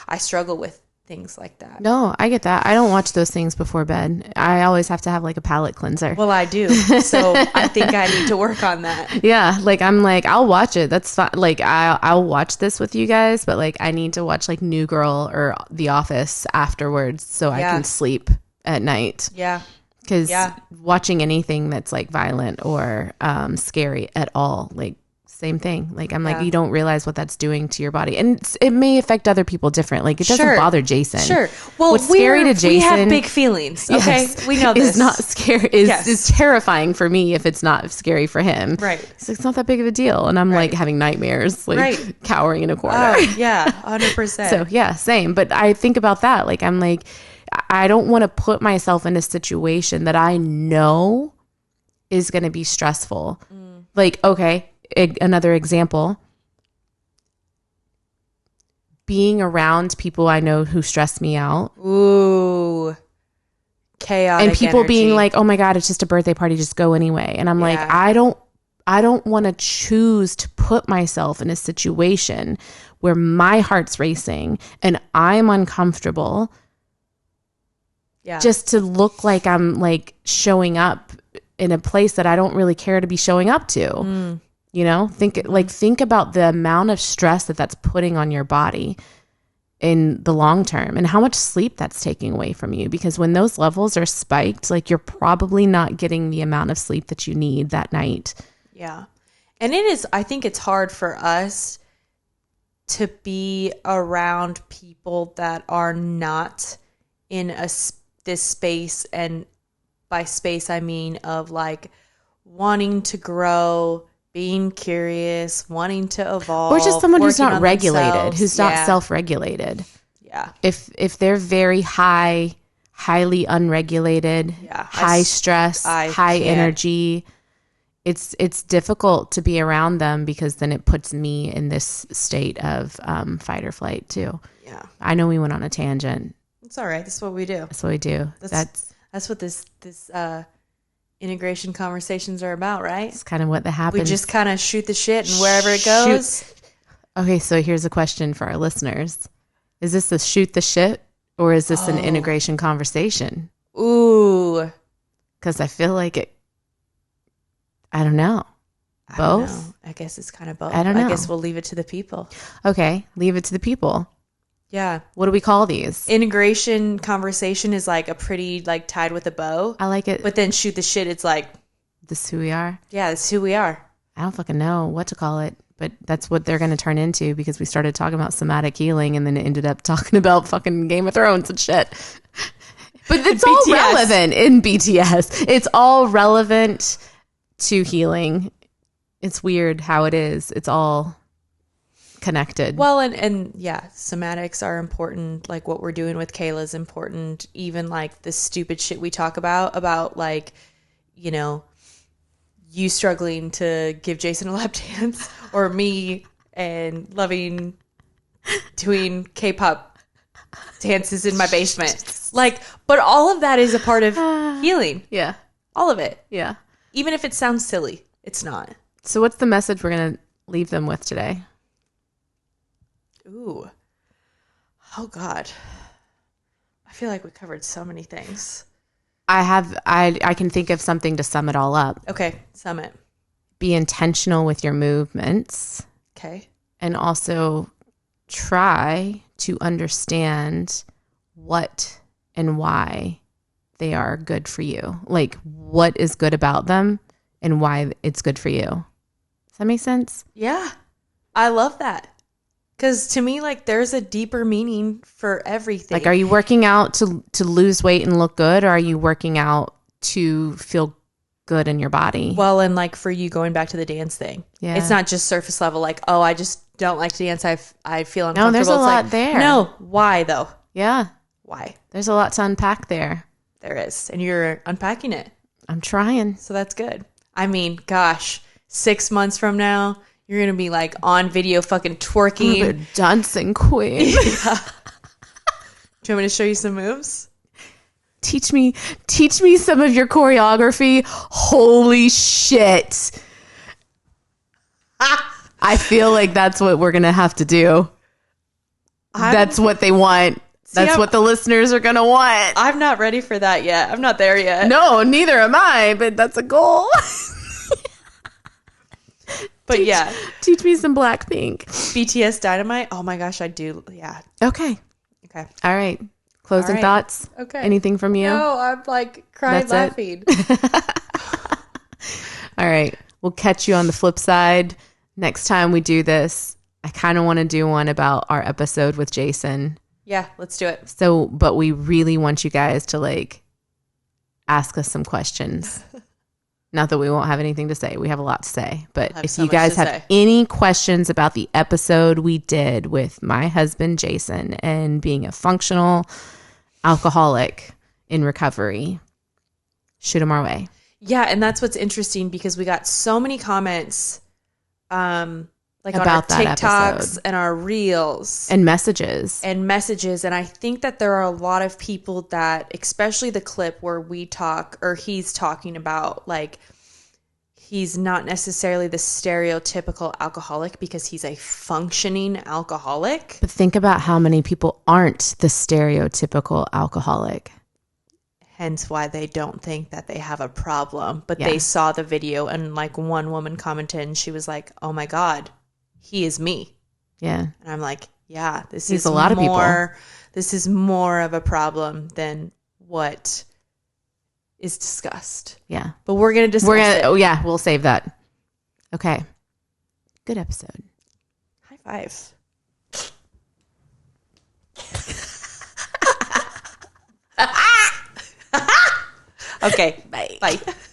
I struggle with things like that. No, I get that. I don't watch those things before bed. I always have to have a palate cleanser. Well, I do. So I think I need to work on that. Yeah. I'll watch it. That's fine. I'll watch this with you guys, but I need to watch New Girl or The Office afterwards so I can sleep at night. Yeah. Because watching anything that's violent or scary at all, same thing. Like, I'm like, you don't realize what that's doing to your body. And it may affect other people different. Like, it doesn't bother Jason. Sure. Well, what's scary to Jason, we have big feelings. Okay. Yes, We know this. Is not scary. Is terrifying for me if it's not scary for him. Right. It's like, it's not that big of a deal. And I'm like having nightmares, like cowering in a corner. Oh, yeah. 100%. So yeah, same. But I think about that. Like, I'm like, I don't want to put myself in a situation that I know is going to be stressful. Like, okay, another example, being around people I know who stress me out. Ooh, chaotic and people energy. being like, oh my God, it's just a birthday party, just go anyway. And I'm like, I don't want to choose to put myself in a situation where my heart's racing and I'm uncomfortable just to look like I'm like showing up in a place that I don't really care to be showing up to. You know, think about the amount of stress that's putting on your body in the long term and how much sleep that's taking away from you. Because when those levels are spiked, like, you're probably not getting the amount of sleep that you need that night. Yeah. And I think it's hard for us to be around people that are not in this space. And by space, I mean of like wanting to grow, being curious, wanting to evolve, or just someone who's not regulated, themselves. who's not self-regulated. Yeah. If they're very highly unregulated, high stress, high energy, it's difficult to be around them because then it puts me in this state of fight or flight too. Yeah. I know we went on a tangent. It's all right. That's what we do. That's what we do. That's what this integration conversations are about, right? It's kind of what happens. We just kind of shoot the shit and wherever it goes. Okay, so here's a question for our listeners. Is this a shoot the shit or is this an integration conversation? Ooh. Because I feel like I don't know. Both? I guess it's kind of both. I don't know. I guess we'll leave it to the people. Okay, leave it to the people. Yeah. What do we call these? Integration conversation is like a pretty like tied with a bow. I like it. But then shoot the shit, it's like, this is who we are. Yeah, this is who we are. I don't fucking know what to call it, but that's what they're going to turn into because we started talking about somatic healing and then it ended up talking about fucking Game of Thrones and shit. But it's all relevant in BTS. It's all relevant to healing. It's weird how it is. It's all connected. Well, and yeah, somatics are important. Like what we're doing with Kayla is important. Even like the stupid shit we talk about like, you know, you struggling to give Jason a lap dance or me and loving doing K-pop dances in my basement. Like, but all of that is a part of healing. Yeah. All of it. Yeah. Even if it sounds silly, it's not. So what's the message we're going to leave them with today? Ooh. Oh, God. I feel like we covered so many things. I can think of something to sum it all up. Okay, sum it. Be intentional with your movements. Okay. And also try to understand what and why they are good for you. Like what is good about them and why it's good for you. Does that make sense? Yeah. I love that. Because to me, like, there's a deeper meaning for everything. Like, are you working out to lose weight and look good, or are you working out to feel good in your body? Well, and like for you going back to the dance thing, it's not just surface level. Like, oh, I just don't like to dance. I feel uncomfortable. No, there's a lot there. No, why though? Yeah, why? There's a lot to unpack there. There is, and you're unpacking it. I'm trying. So that's good. I mean, gosh, 6 months from now, you're going to be like on video fucking twerking. I'm a dancing queen. Yeah. Do you want me to show you some moves? Teach me some of your choreography. Holy shit. I feel like that's what we're going to have to do. That's what they want. That's what the listeners are going to want. I'm not ready for that yet. I'm not there yet. No, neither am I, but that's a goal. But teach me some Blackpink. BTS Dynamite. Oh my gosh, I do. Yeah. Okay. All right. Closing thoughts. Okay. Anything from you? No, I'm like crying laughing. All right. We'll catch you on the flip side Next time we do this, I kind of want to do one about our episode with Jason. Yeah, let's do it. So, but we really want you guys to like ask us some questions. Not that we won't have anything to say. We have a lot to say. But if you guys have any questions about the episode we did with my husband, Jason, and being a functional alcoholic in recovery, shoot them our way. Yeah, and that's what's interesting because we got so many comments like about on our that TikToks episode. And our reels. And messages. And I think that there are a lot of people that, especially the clip where we talk, or he's talking about, like, he's not necessarily the stereotypical alcoholic because he's a functioning alcoholic. But think about how many people aren't the stereotypical alcoholic. Hence why they don't think that they have a problem. But they saw the video and like one woman commented and she was like, oh my God, he is me. Yeah. And I'm like, yeah, this He's is a lot of people. This is more of a problem than what is discussed. Yeah. But we're going to discuss it. Oh yeah, we'll save that. Okay. Good episode. High five. Okay. Bye.